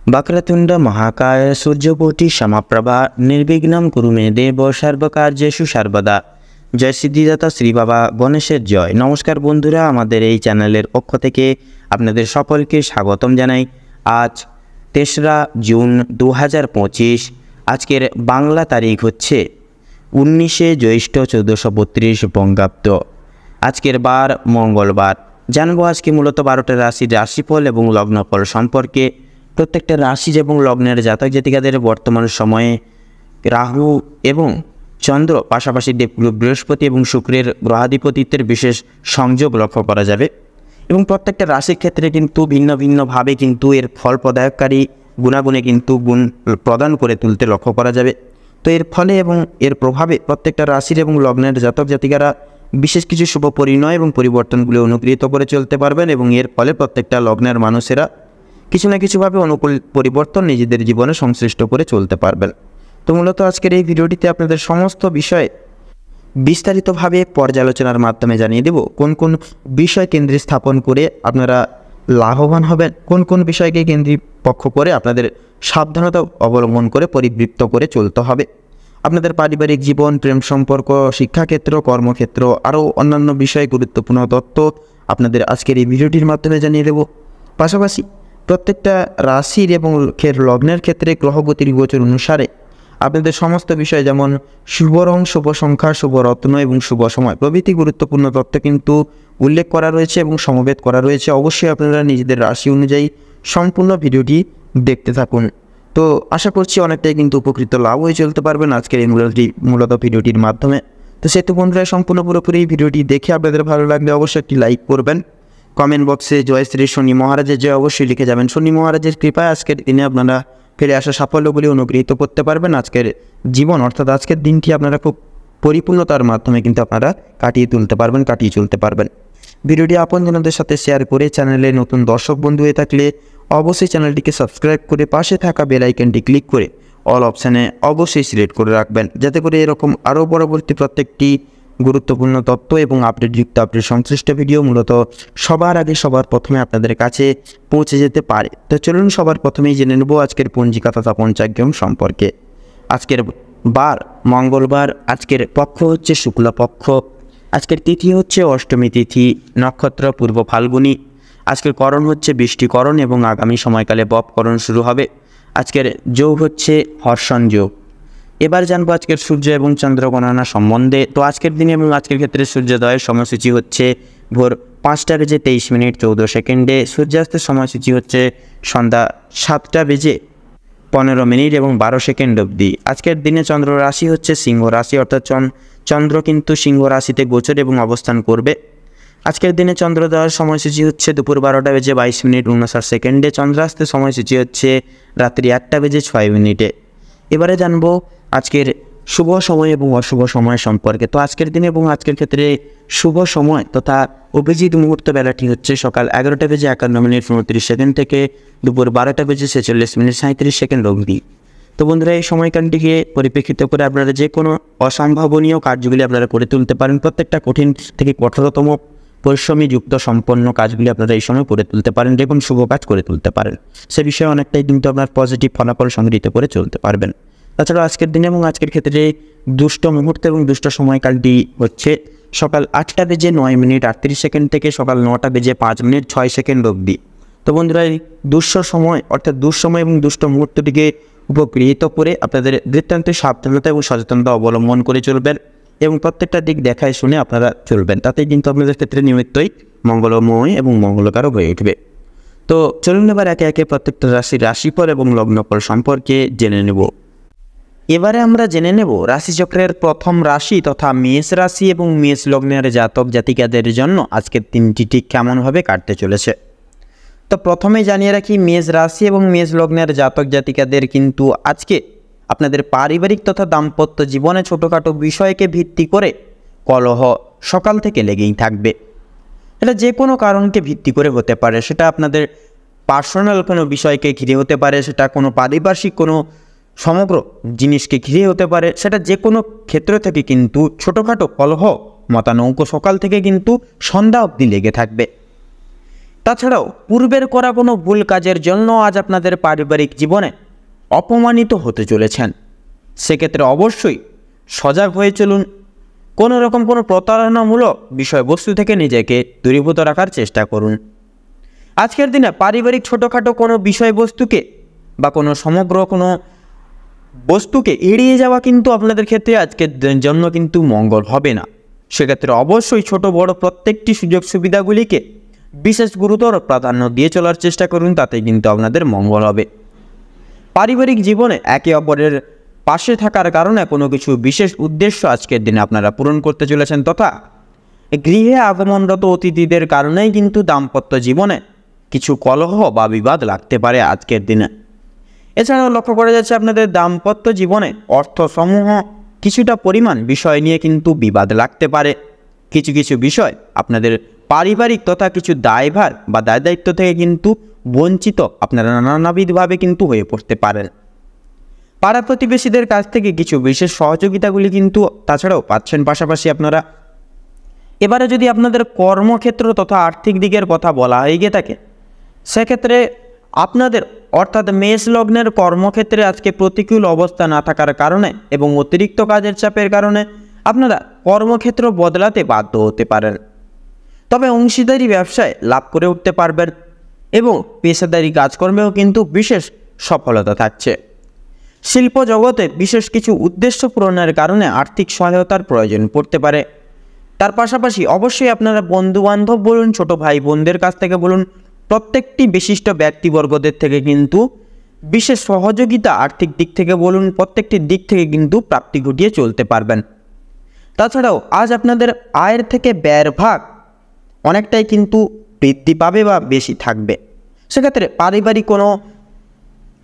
वक्रतुंड महाकाय सूर्यकोटि समप्रभा निर्विघ्नं कुरु मे देव सर्वकार्येषु सर्वदा। जय सिद्धिदाता श्री बाबा गणेशेर जय। नमस्कार बंधुरा, आमादेर এই চ্যানেলের পক্ষ থেকে আপনাদের সকলকে স্বাগতম জানাই। আজ 3রা জুন 2025। আজকের বাংলা তারিখ হচ্ছে 19শে জ্যৈষ্ঠ 1432 বঙ্গাব্দ। আজকের বার মঙ্গলবার। জানবো আজকে মূলত 12টা রাশির রাশিফল এবং লগ্নফল সম্পর্কে। প্রত্যেকটা রাশি এবং লগ্নের জাতক জাতিকাদের বর্তমান সময়ে রাহু এবং চন্দ্র পাশাপাশি দেবগুরু বৃহস্পতি এবং শুক্রের গ্রহাধিপতিত্বের বিশেষ সংযোগ লক্ষ্য করা যাবে এবং প্রত্যেকটা রাশির ক্ষেত্রে কিন্তু ভিন্ন ভিন্নভাবে কিন্তু এর ফল প্রদায়কারী গুণাগুণে কিন্তু গুণ প্রদান করে তুলতে লক্ষ্য করা যাবে। তো এর ফলে এবং এর প্রভাবে প্রত্যেকটা রাশির এবং লগ্নের জাতক জাতিকারা বিশেষ কিছু শুভ পরিণয় এবং পরিবর্তনগুলো অনুগৃহীত করে চলতে পারবেন এবং এর ফলে প্রত্যেকটা লগ্নের মানুষেরা কিছু না কিছুভাবে অনুকূল পরিবর্তন নিজেদের জীবনে সংশ্লিষ্ট করে চলতে পারবেন। তো মূলত আজকের এই ভিডিওটিতে আপনাদের সমস্ত বিষয়ে বিস্তারিতভাবে পর্যালোচনার মাধ্যমে জানিয়ে দেব কোন কোন বিষয় কেন্দ্রে স্থাপন করে আপনারা লাভবান হবেন, কোন কোন বিষয়কে কেন্দ্রীপক্ষ করে আপনাদের সাবধানতা অবলম্বন করে পরিবৃত্ত করে চলতে হবে। আপনাদের পারিবারিক জীবন, প্রেম সম্পর্ক, শিক্ষাক্ষেত্র, কর্মক্ষেত্র আরও অন্যান্য বিষয়ে গুরুত্বপূর্ণ তথ্য আপনাদের আজকের এই ভিডিওটির মাধ্যমে জানিয়ে দেব। পাশাপাশি প্রত্যেকটা রাশির এবং লগ্নের ক্ষেত্রে গ্রহগতির গোচর অনুসারে আপনাদের সমস্ত বিষয় যেমন শুভ রং, শুভ সংখ্যা, শুভ রত্ন এবং শুভ সময় প্রভৃতি গুরুত্বপূর্ণ তথ্য কিন্তু উল্লেখ করা রয়েছে এবং সমবেত করা রয়েছে। অবশ্যই আপনারা নিজেদের রাশি অনুযায়ী সম্পূর্ণ ভিডিওটি দেখতে থাকুন। তো আশা করছি অনেকটাই কিন্তু উপকৃত লাভ হয়ে চলতে পারবেন আজকের এই মূলত ভিডিওটির মাধ্যমে। তো সেহেতু বন্ধুরা সম্পূর্ণ পুরোপুরি ভিডিওটি দেখে আপনাদের ভালো লাগলে অবশ্যই একটি লাইক করবেন। কমেন্ট বক্সে জয় শ্রী শনি মহারাজের জয় অবশ্যই লিখে যাবেন। শনি মহারাজের কৃপায় আজকের দিনে আপনারা ফিরে আসা সাফল্যগুলি অনুগৃহীত করতে পারবেন। আজকের জীবন অর্থাৎ আজকের দিনটি আপনারা খুব পরিপূর্ণতার মাধ্যমে কিন্তু আপনারা কাটিয়ে চলতে পারবেন। ভিডিওটি আপনজনদের সাথে শেয়ার করে চ্যানেলে নতুন দর্শক বন্ধু হয়ে থাকলে অবশ্যই চ্যানেলটিকে সাবস্ক্রাইব করে পাশে থাকা বেল আইকনটি ক্লিক করে অল অপশানে অবশ্যই সিলেক্ট করে রাখবেন, যাতে করে এরকম আরও পরবর্তী প্রত্যেকটি গুরুত্বপূর্ণ তথ্য এবং আপডেটযুক্ত আপডেট সংশ্লিষ্ট ভিডিও মূলত সবার আগে সবার প্রথমে আপনাদের কাছে পৌঁছে যেতে পারে। তো চলুন সবার প্রথমেই জেনে নেব আজকের পঞ্জিকা তথা পঞ্চাগ্রাম সম্পর্কে। আজকের বার মঙ্গলবার, আজকের পক্ষ হচ্ছে শুক্লপক্ষ, আজকের তিথি হচ্ছে অষ্টমী তিথি, নক্ষত্র পূর্ব ফাল্গুনী, আজকের করণ হচ্ছে বৃষ্টিকরণ এবং আগামী সময়কালে বপকরণ শুরু হবে। আজকের যোগ হচ্ছে হর্ষণ যোগ। এবার জানবো আজকের সূর্য এবং চন্দ্র গণনা সম্বন্ধে। তো আজকের দিনে এবং আজকের ক্ষেত্রে সূর্যোদয়ের সময়সূচি হচ্ছে ভোর 5টা বেজে 23 মিনিট 14 সেকেন্ডে, সূর্যাস্তের সময়সূচি হচ্ছে সন্ধ্যা 7টা বেজে 15 মিনিট এবং 12 সেকেন্ড অবধি। আজকের দিনে চন্দ্র রাশি হচ্ছে সিংহ রাশি, অর্থাৎ চন্দ্র কিন্তু সিংহ রাশিতে গোচর এবং অবস্থান করবে। আজকের দিনে চন্দ্রোদয়ের সময়সূচি হচ্ছে দুপুর 12টা বেজে 22 মিনিট 59 সেকেন্ডে, চন্দ্রাস্তের সময়সূচি হচ্ছে রাত্রি 1টা বেজে 6 মিনিটে। এবারে জানবো আজকের শুভ সময় এবং অশুভ সময় সম্পর্কে। তো আজকের দিনে এবং আজকের ক্ষেত্রে শুভ সময় তথা অভিজিৎ মুহূর্ত বেলাটি হচ্ছে সকাল 11টা বেজে 51 মিনিট 29 সেকেন্ড থেকে দুপুর 12টা বেজে 46 মিনিট 37 সেকেন্ড অবধি। তো বন্ধুরা এই সময়কালটিকে পরিপ্রেক্ষিত করে আপনারা যে কোনো অসম্ভাবনীয় কার্যগুলি আপনারা করে তুলতে পারেন। প্রত্যেকটা কঠিন থেকে কঠোরতম পরিশ্রমী যুক্ত সম্পন্ন কাজগুলি আপনারা এই সময় করে তুলতে পারেন, যে কোনো শুভ কাজ করে তুলতে পারেন। সে বিষয়ে অনেকটাই কিন্তু আপনার পজিটিভ ফলাফল সংগৃহীত করে চলতে পারবেন। তাছাড়া আজকের দিনে এবং আজকের ক্ষেত্রে দুষ্ট মুহূর্ত এবং দুষ্ট সময়কালটি হচ্ছে সকাল 8টা বেজে 9 মিনিট 38 সেকেন্ড থেকে সকাল 9টা বেজে 5 মিনিট 6 সেকেন্ড অবধি। তো বন্ধুরা এই দুঃসময় অর্থাৎ দুঃসময় এবং দুষ্ট মুহূর্তটিকে উপগৃহীত করে আপনাদের বৃত্তান্ত সাবধানতা এবং সচেতনতা অবলম্বন করে চলবেন এবং প্রত্যেকটা দিক দেখায় শুনে আপনারা চলবেন, তাতেই কিন্তু আপনাদের ক্ষেত্রে নিমিত্তই মঙ্গলময় এবং মঙ্গলকারক হয়ে উঠবে। তো চলুন এবার একে একে প্রত্যেকটা রাশির রাশিফল এবং লগ্নফল সম্পর্কে জেনে নেব। এবারে আমরা জেনে নেব রাশিচক্রের প্রথম রাশি তথা মেষ রাশি এবং মেষ লগ্নের জাতক জাতিকাদের জন্য আজকের দিনটি ঠিক কেমনভাবে কাটতে চলেছে। তো প্রথমে জানিয়ে রাখি, মেষ রাশি এবং মেষ লগ্নের জাতক জাতিকাদের কিন্তু আজকে আপনাদের পারিবারিক তথা দাম্পত্য জীবনে ছোটোখাটো বিষয়কে ভিত্তি করে কলহ সকাল থেকে লেগেই থাকবে। এটা যে কোনো কারণকে ভিত্তি করে হতে পারে, সেটা আপনাদের পার্সোনাল কোনো বিষয়কে ঘিরে হতে পারে, সেটা কোনো পারিপার্শ্বিক কোনো সমগ্র জিনিসকে ঘিরে হতে পারে, সেটা যে কোনো ক্ষেত্র থেকে কিন্তু ছোটোখাটো কলহ মতানৈক্য সকাল থেকে কিন্তু সন্ধ্যা অবধি লেগে থাকবে। তাছাড়াও পূর্বের করা কোনো ভুল কাজের জন্য আজ আপনাদের পারিবারিক জীবনে অপমানিত হতে চলেছেন। সেক্ষেত্রে অবশ্যই সজাগ হয়ে চলুন। কোনো রকম কোনো প্রতারণামূলক বিষয়বস্তু থেকে নিজেকে দূরীভূত রাখার চেষ্টা করুন। আজকের দিনে পারিবারিক ছোটোখাটো কোনো বিষয়বস্তুকে বা কোনো সমগ্র কোনো বস্তুকে এড়িয়ে যাওয়া কিন্তু আপনাদের ক্ষেত্রে আজকের জন্য কিন্তু মঙ্গল হবে না। সেক্ষেত্রে অবশ্যই ছোট বড় প্রত্যেকটি সুযোগ সুবিধাগুলিকে বিশেষ গুরুতর প্রাধান্য দিয়ে চলার চেষ্টা করুন, তাতে কিন্তু আপনাদের মঙ্গল হবে। পারিবারিক জীবনে একে অপরের পাশে থাকার কারণে কোনো কিছু বিশেষ উদ্দেশ্য আজকের দিনে আপনারা পূরণ করতে চলেছেন, তথা গৃহে আগমনরত অতিথিদের কারণেই কিন্তু দাম্পত্য জীবনে কিছু কলহ বা বিবাদ লাগতে পারে আজকের দিনে। এছাড়াও লক্ষ্য করা যাচ্ছে আপনাদের দাম্পত্য জীবনে অর্থসমূহ কিছুটা পরিমাণ বিষয় নিয়ে কিন্তু বিবাদ লাগতে পারে। কিছু কিছু বিষয় আপনাদের পারিবারিক তথা কিছু দায়ভার বা দায় দায়িত্ব থেকে কিন্তু বঞ্চিত আপনারা নানাবিধভাবে কিন্তু হয়ে পড়তে পারেন। পাড়া প্রতিবেশীদের কাছ থেকে কিছু বিশেষ সহযোগিতাগুলি কিন্তু তাছাড়াও পাচ্ছেন। পাশাপাশি আপনারা এবারে যদি আপনাদের কর্মক্ষেত্র তথা আর্থিক দিকের কথা বলা হয়ে গিয়ে থাকে, সেক্ষেত্রে আপনাদের অর্থাৎ মেষ লগ্নের কর্মক্ষেত্রে আজকে প্রতিকূল অবস্থা না থাকার কারণে এবং অতিরিক্ত কাজের চাপের কারণে আপনারা কর্মক্ষেত্র বদলাতে বাধ্য হতে পারেন। তবে অংশীদারি ব্যবসায় লাভ করে উঠতে পারবেন এবং পেশাদারি কাজকর্মেও কিন্তু বিশেষ সফলতা থাকছে। শিল্প জগতে বিশেষ কিছু উদ্দেশ্য পূরণের কারণে আর্থিক সহায়তার প্রয়োজন পড়তে পারে। তার পাশাপাশি অবশ্যই আপনারা বন্ধুবান্ধব বলুন, ছোট ভাই বোনদের কাছ থেকে বলুন, প্রত্যেকটি বিশিষ্ট ব্যক্তিবর্গদের থেকে কিন্তু বিশেষ সহযোগিতা আর্থিক দিক থেকে বলুন, প্রত্যেকটি দিক থেকে কিন্তু প্রাপ্তি ঘটিয়ে চলতে পারবেন। তাছাড়াও আজ আপনাদের আয়ের থেকে ব্যয়ের ভাগ অনেকটাই কিন্তু বৃদ্ধি পাবে বা বেশি থাকবে। সেক্ষেত্রে পারিবারিক কোনো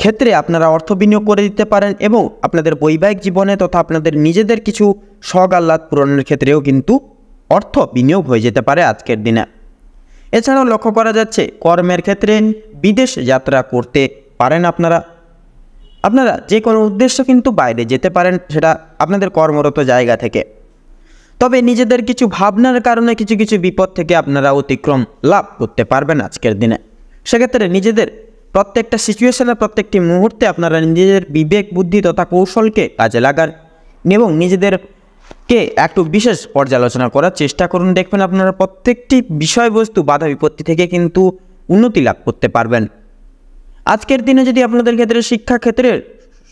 ক্ষেত্রে আপনারা অর্থ বিনিয়োগ করে দিতে পারেন এবং আপনাদের বৈবাহিক জীবনে তথা আপনাদের নিজেদের কিছু শখ আহ্লাদ পূরণের ক্ষেত্রেও কিন্তু অর্থ বিনিয়োগ হয়ে যেতে পারে আজকের দিনে। এছাড়াও লক্ষ্য করা যাচ্ছে কর্মের ক্ষেত্রে বিদেশ যাত্রা করতে পারেন আপনারা যে কোনো উদ্দেশ্য কিন্তু বাইরে যেতে পারেন, সেটা আপনাদের কর্মরত জায়গা থেকে। তবে নিজেদের কিছু ভাবনার কারণে কিছু কিছু বিপদ থেকে আপনারা অতিক্রম লাভ করতে পারবেন আজকের দিনে। সেক্ষেত্রে নিজেদের প্রত্যেকটা সিচুয়েশনে প্রত্যেকটি মুহূর্তে আপনারা নিজেদের বিবেক বুদ্ধি তথা কৌশলকে কাজে লাগান এবং নিজেদেরকে একটু বিশেষ পর্যালোচনা করার চেষ্টা করুন। দেখবেন আপনারা প্রত্যেকটি বিষয়বস্তু বাধা বিপত্তি থেকে কিন্তু উন্নতি লাভ করতে পারবেন। আজকের দিনে যদি আপনাদের ক্ষেত্রে শিক্ষাক্ষেত্রের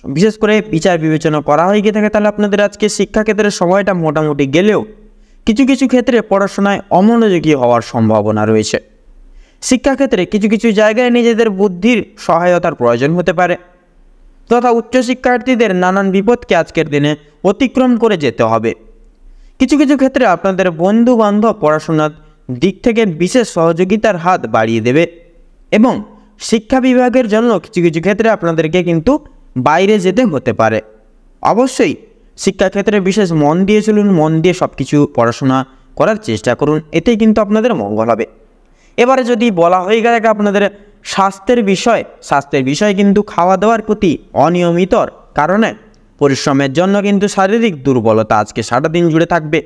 বিশেষ করে বিচার বিবেচনা করা হয়ে গিয়ে থাকে, তাহলে আপনাদের আজকে শিক্ষাক্ষেত্রের সময়টা মোটামুটি গেলেও কিছু কিছু ক্ষেত্রে পড়াশোনায় অমনোযোগী হওয়ার সম্ভাবনা রয়েছে। শিক্ষাক্ষেত্রে কিছু কিছু জায়গায় নিজেদের বুদ্ধির সহায়তার প্রয়োজন হতে পারে তথা উচ্চশিক্ষার্থীদের নানান বিপদকে আজকের দিনে অতিক্রম করে যেতে হবে। কিছু কিছু ক্ষেত্রে আপনাদের বন্ধু বান্ধব পড়াশোনার দিক থেকে বিশেষ সহযোগিতার হাত বাড়িয়ে দেবে এবং শিক্ষা বিভাগের জন্য কিছু কিছু ক্ষেত্রে আপনাদেরকে কিন্তু বাইরে যেতে হতে পারে। অবশ্যই শিক্ষাক্ষেত্রে বিশেষ মন দিয়ে চলুন, মন দিয়ে সব কিছু পড়াশোনা করার চেষ্টা করুন, এতেই কিন্তু আপনাদের মঙ্গল হবে। এবারে যদি বলা হয়ে গেলে আপনাদের স্বাস্থ্যের বিষয় কিন্তু খাওয়া দাওয়ার প্রতি অনিয়মিতর কারণে পরিশ্রমের জন্য কিন্তু শারীরিক দুর্বলতা আজকে সারাদিন জুড়ে থাকবে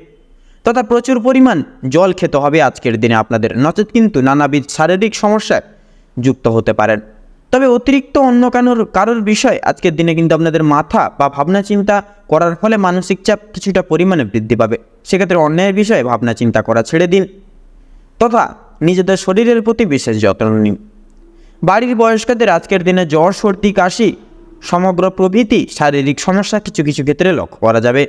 তথা প্রচুর পরিমাণ জল খেতে হবে আজকের দিনে আপনাদের, নচেত কিন্তু নানাবিধ শারীরিক সমস্যায় যুক্ত হতে পারেন। তবে অতিরিক্ত অন্য কারোর বিষয় আজকের দিনে কিন্তু আপনাদের মাথা বা ভাবনা চিন্তা করার ফলে মানসিক চাপ কিছুটা পরিমাণে বৃদ্ধি পাবে। সেক্ষেত্রে অন্যের বিষয়ে ভাবনা চিন্তা করা ছেড়ে দিন তথা নিজেদের শরীরের প্রতি বিশেষ যত্ন নিন। বাড়ির বয়স্কদের আজকের দিনে জ্বর সর্দি কাশি সমগ্র প্রভৃতি শারীরিক সমস্যা কিছু কিছু ক্ষেত্রে লক্ষ্য করা যাবে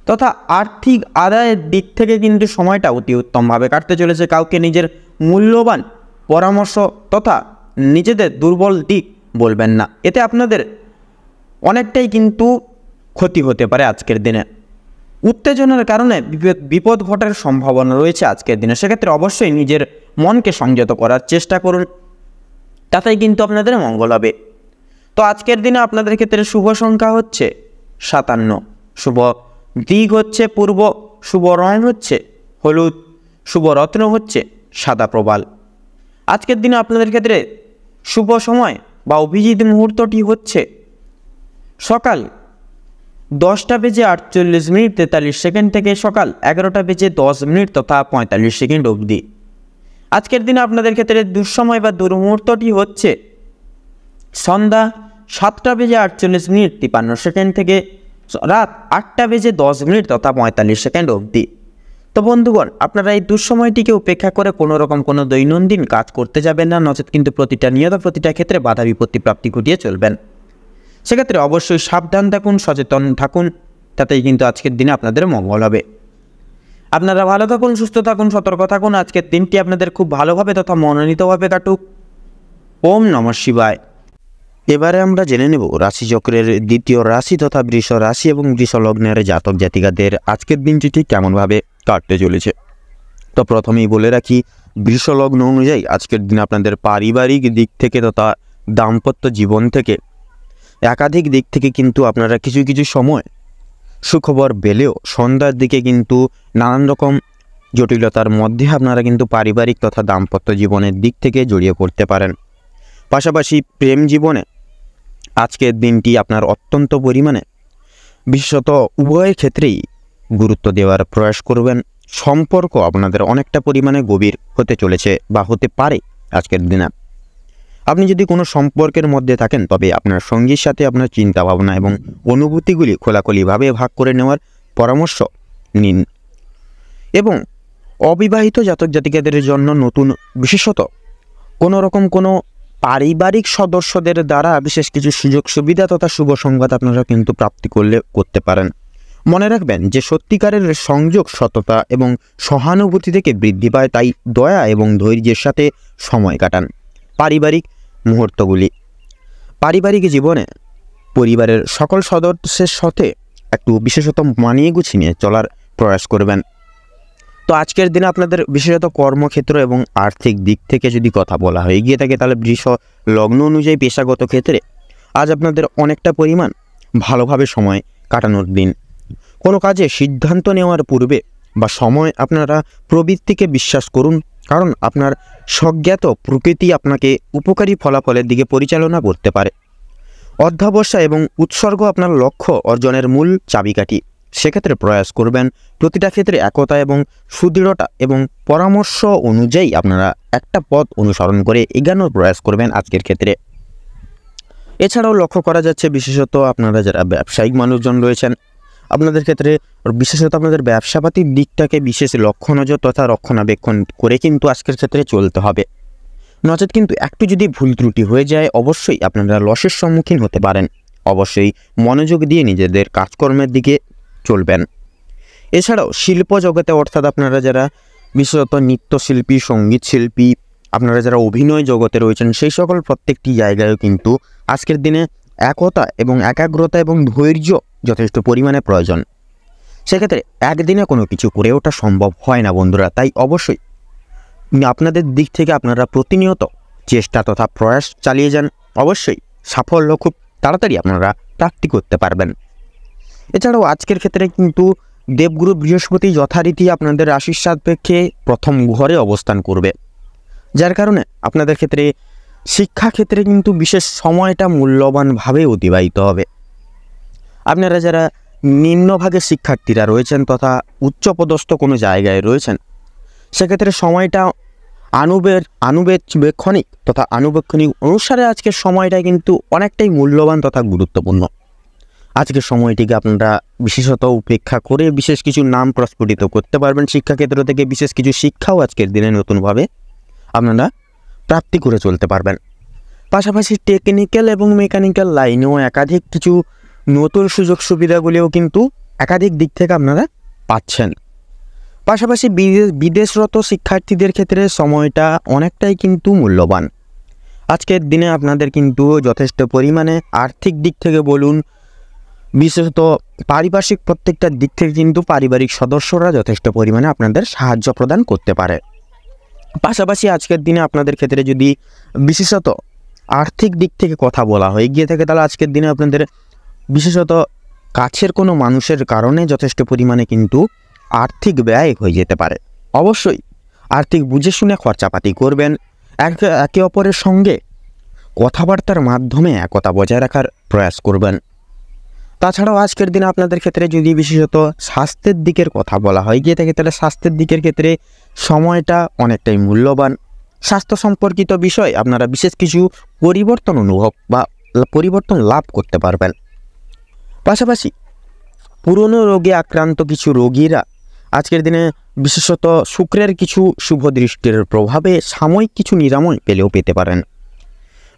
তথা আর্থিক আদায়ের দিক থেকে কিন্তু সময়টা অতি উত্তমভাবে কাটতে চলেছে। কাউকে নিজের মূল্যবান পরামর্শ তথা নিজেদের দুর্বল দিক বলবেন না, এতে আপনাদের অনেকটাই কিন্তু ক্ষতি হতে পারে আজকের দিনে। উত্তেজনার কারণে বিপদ ঘটার সম্ভাবনা রয়েছে আজকের দিনে। সেক্ষেত্রে অবশ্যই নিজের মনকে সংযত করার চেষ্টা করুন, তাতেই কিন্তু আপনাদের মঙ্গল হবে। তো আজকের দিনে আপনাদের ক্ষেত্রে শুভ সংখ্যা হচ্ছে 57, শুভ দিক হচ্ছে পূর্ব, শুভ রং হচ্ছে হলুদ, শুভ রত্ন হচ্ছে সাদা প্রবাল। আজকের দিনে আপনাদের ক্ষেত্রে শুভ সময় বা অভিজিৎ মুহূর্তটি হচ্ছে সকাল 10:48:43 থেকে সকাল 11:10 তথা 45 অবধি। আজকের দিনে আপনাদের ক্ষেত্রে দুঃসময় বা দুর্মুহূর্তটি হচ্ছে সন্ধ্যা 7:48 থেকে রাত 8:10 তথা 45 অবধি। তো বন্ধুগণ, আপনারা এই দুঃসময়টিকে উপেক্ষা করে কোনো রকম কোনো দৈনন্দিন কাজ করতে যাবেন না, নচেত কিন্তু প্রতিটা ক্ষেত্রে বাধা বিপত্তি প্রাপ্তি ঘটিয়ে চলবেন। সেক্ষেত্রে অবশ্যই সাবধান থাকুন, সচেতন থাকুন, তাতেই কিন্তু আজকের দিনে আপনাদের মঙ্গল হবে। আপনারা ভালো থাকুন, সুস্থ থাকুন, সতর্ক থাকুন। আজকের দিনটি আপনাদের খুব ভালোভাবে তথা মনোনীতভাবে কাটুক। ওম নমঃ শিবায়। এবারে আমরা জেনে নেব রাশিচক্রের দ্বিতীয় রাশি তথা বৃষ রাশি এবং বৃষ লগ্নের জাতক জাতিকাদের আজকের দিনটি ঠিক কেমনভাবে কাটতে চলেছে। তো প্রথমেই বলে রাখি, বৃষ লগ্ন অনুযায়ী আজকের দিন আপনাদের পারিবারিক দিক থেকে তথা দাম্পত্য জীবন থেকে একাধিক দিক থেকে কিন্তু আপনারা কিছু কিছু সময় সুখবর পেলেও সন্ধ্যার দিকে কিন্তু নানান রকম জটিলতার মধ্যে আপনারা কিন্তু পারিবারিক তথা দাম্পত্য জীবনের দিক থেকে জড়িয়ে পড়তে পারেন। পাশাপাশি প্রেম জীবনে আজকের দিনটি আপনার অত্যন্ত পরিমাণে বিশেষত উভয় ক্ষেত্রেই গুরুত্ব দেওয়ার প্রয়াস করবেন। সম্পর্ক আপনাদের অনেকটা পরিমাণে গভীর হতে চলেছে বা হতে পারে আজকের দিনে। আপনি যদি কোনো সম্পর্কের মধ্যে থাকেন তবে আপনার সঙ্গীর সাথে আপনার চিন্তাভাবনা এবং অনুভূতিগুলি খোলাখুলিভাবে ভাগ করে নেওয়ার পরামর্শ নিন। এবং অবিবাহিত জাতক জাতিকাদের জন্য নতুন বিশেষত কোনো রকম কোনো পারিবারিক সদস্যদের দ্বারা বিশেষ কিছু সুযোগ সুবিধা তথা শুভ সংবাদ আপনারা কিন্তু প্রাপ্তি করতে পারেন। মনে রাখবেন যে সত্যিকারের সংযোগ সততা এবং সহানুভূতি থেকে বৃদ্ধি পায়, তাই দয়া এবং ধৈর্যের সাথে সময় কাটান। পারিবারিক মুহূর্তগুলি পারিবারিক জীবনে পরিবারের সকল সদস্যের সাথে একটু বিশেষত মানিয়ে গুছিয়ে চলার প্রয়াস করবেন। তো আজকের দিনে আপনাদের বিশেষত কর্মক্ষেত্র এবং আর্থিক দিক থেকে যদি কথা বলা হয়ে গিয়ে থাকে, তাহলে বৃষ লগ্ন অনুযায়ী পেশাগত ক্ষেত্রে আজ আপনাদের অনেকটা পরিমাণ ভালোভাবে সময় কাটানোর দিন। কোনো কাজে সিদ্ধান্ত নেওয়ার পূর্বে বা সময় আপনারা প্রবৃত্তিকে বিশ্বাস করুন, কারণ আপনার স্বজ্ঞাত প্রকৃতি আপনাকে উপকারী ফলাফলের দিকে পরিচালনা করতে পারে। অধ্যবসায় এবং উৎসর্গ আপনার লক্ষ্য অর্জনের মূল চাবিকাঠি। সেক্ষেত্রে প্রয়াস করবেন প্রতিটা ক্ষেত্রে একতা এবং সুদৃঢ়তা এবং পরামর্শ অনুযায়ী আপনারা একটা পথ অনুসরণ করে এগোনোর প্রয়াস করবেন আজকের ক্ষেত্রে। এছাড়াও লক্ষ্য করা যাচ্ছে বিশেষত আপনারা যারা ব্যবসায়িক মানুষজন রয়েছেন, আপনাদের ক্ষেত্রে বিশেষত আপনাদের ব্যবসাপাতির দিকটাকে বিশেষ লক্ষ্য নজর তথা রক্ষণাবেক্ষণ করে কিন্তু আজকের ক্ষেত্রে চলতে হবে, নচেত কিন্তু একটু যদি ভুল ত্রুটি হয়ে যায় অবশ্যই আপনারা লসের সম্মুখীন হতে পারেন। অবশ্যই মনোযোগ দিয়ে নিজেদের কাজকর্মের দিকে চলবেন। এছাড়াও শিল্প জগতে অর্থাৎ আপনারা যারা বিশেষত নৃত্যশিল্পী, সঙ্গীত শিল্পী, আপনারা যারা অভিনয় জগতে রয়েছেন, সেই সকল প্রত্যেকটি জায়গায়ও কিন্তু আজকের দিনে একতা এবং একাগ্রতা এবং ধৈর্য যথেষ্ট পরিমাণে প্রয়োজন। সেক্ষেত্রে একদিনে কোনো কিছু করে ওঠা সম্ভব হয় না বন্ধুরা, তাই অবশ্যই আপনাদের দিক থেকে আপনারা প্রতিনিয়ত চেষ্টা তথা প্রয়াস চালিয়ে যান। অবশ্যই সাফল্য খুব তাড়াতাড়ি আপনারা প্রাপ্তি করতে পারবেন। এছাড়াও আজকের ক্ষেত্রে কিন্তু দেবগুরু বৃহস্পতি যথারীতি আপনাদের রাশির সাপেক্ষে প্রথম ঘরে অবস্থান করবে, যার কারণে আপনাদের ক্ষেত্রে শিক্ষাক্ষেত্রে কিন্তু বিশেষ সময়টা মূল্যবানভাবে অতিবাহিত হবে। আপনারা যারা নিম্নভাগের শিক্ষার্থীরা রয়েছেন তথা উচ্চপদস্থ কোনো জায়গায় রয়েছেন, সেক্ষেত্রে সময়টা আনুবেক্ষণিক তথা আনুবেক্ষণিক অনুসারে আজকের সময়টা কিন্তু অনেকটাই মূল্যবান তথা গুরুত্বপূর্ণ। আজকের সময়টিকে আপনারা বিশেষত উপেক্ষা করে বিশেষ কিছু নাম প্রস্ফুটিত করতে পারবেন। শিক্ষাক্ষেত্র থেকে বিশেষ কিছু শিক্ষাও আজকের দিনে নতুনভাবে আপনারা প্রাপ্তি করে চলতে পারবেন। পাশাপাশি টেকনিক্যাল এবং মেকানিক্যাল লাইনেও একাধিক কিছু নতুন সুযোগ সুবিধাগুলিও কিন্তু একাধিক দিক থেকে আপনারা পাচ্ছেন। পাশাপাশি বিদেশরত শিক্ষার্থীদের ক্ষেত্রে সময়টা অনেকটাই কিন্তু মূল্যবান। আজকের দিনে আপনাদের কিন্তু যথেষ্ট পরিমাণে আর্থিক দিক থেকে বলুন, বিশেষত পারিপার্শ্বিক প্রত্যেকটা দিক থেকে কিন্তু পারিবারিক সদস্যরা যথেষ্ট পরিমাণে আপনাদের সাহায্য প্রদান করতে পারে। পাশাপাশি আজকের দিনে আপনাদের ক্ষেত্রে যদি বিশেষত আর্থিক দিক থেকে কথা বলা হয়ে গিয়ে থাকে, তাহলে আজকের দিনে আপনাদের বিশেষত কাছের কোনো মানুষের কারণে যথেষ্ট পরিমাণে কিন্তু আর্থিক ব্যয় হয়ে যেতে পারে। অবশ্যই আর্থিক বুঝে শুনে খরচাপাতি করবেন। একে অপরের সঙ্গে কথাবার্তার মাধ্যমে একতা বজায় রাখার প্রয়াস করবেন। তো তাছাড়াও আজকের দিনে আপনাদের ক্ষেত্রে যদি বিশেষত স্বাস্থ্যের দিকের কথা বলা হয় গিয়ে থাকে, তাহলে স্বাস্থ্যের দিকের ক্ষেত্রে সময়টা অনেকটাই মূল্যবান। স্বাস্থ্য সম্পর্কিত বিষয় আপনারা বিশেষ কিছু পরিবর্তন অনুভব বা পরিবর্তন লাভ করতে পারবেন। পাশাপাশি পুরনো রোগে আক্রান্ত কিছু রোগীরা আজকের দিনে বিশেষত শুক্রের কিছু শুভ দৃষ্টির প্রভাবে সাময়িক কিছু নিরাময় পেতে পারেন।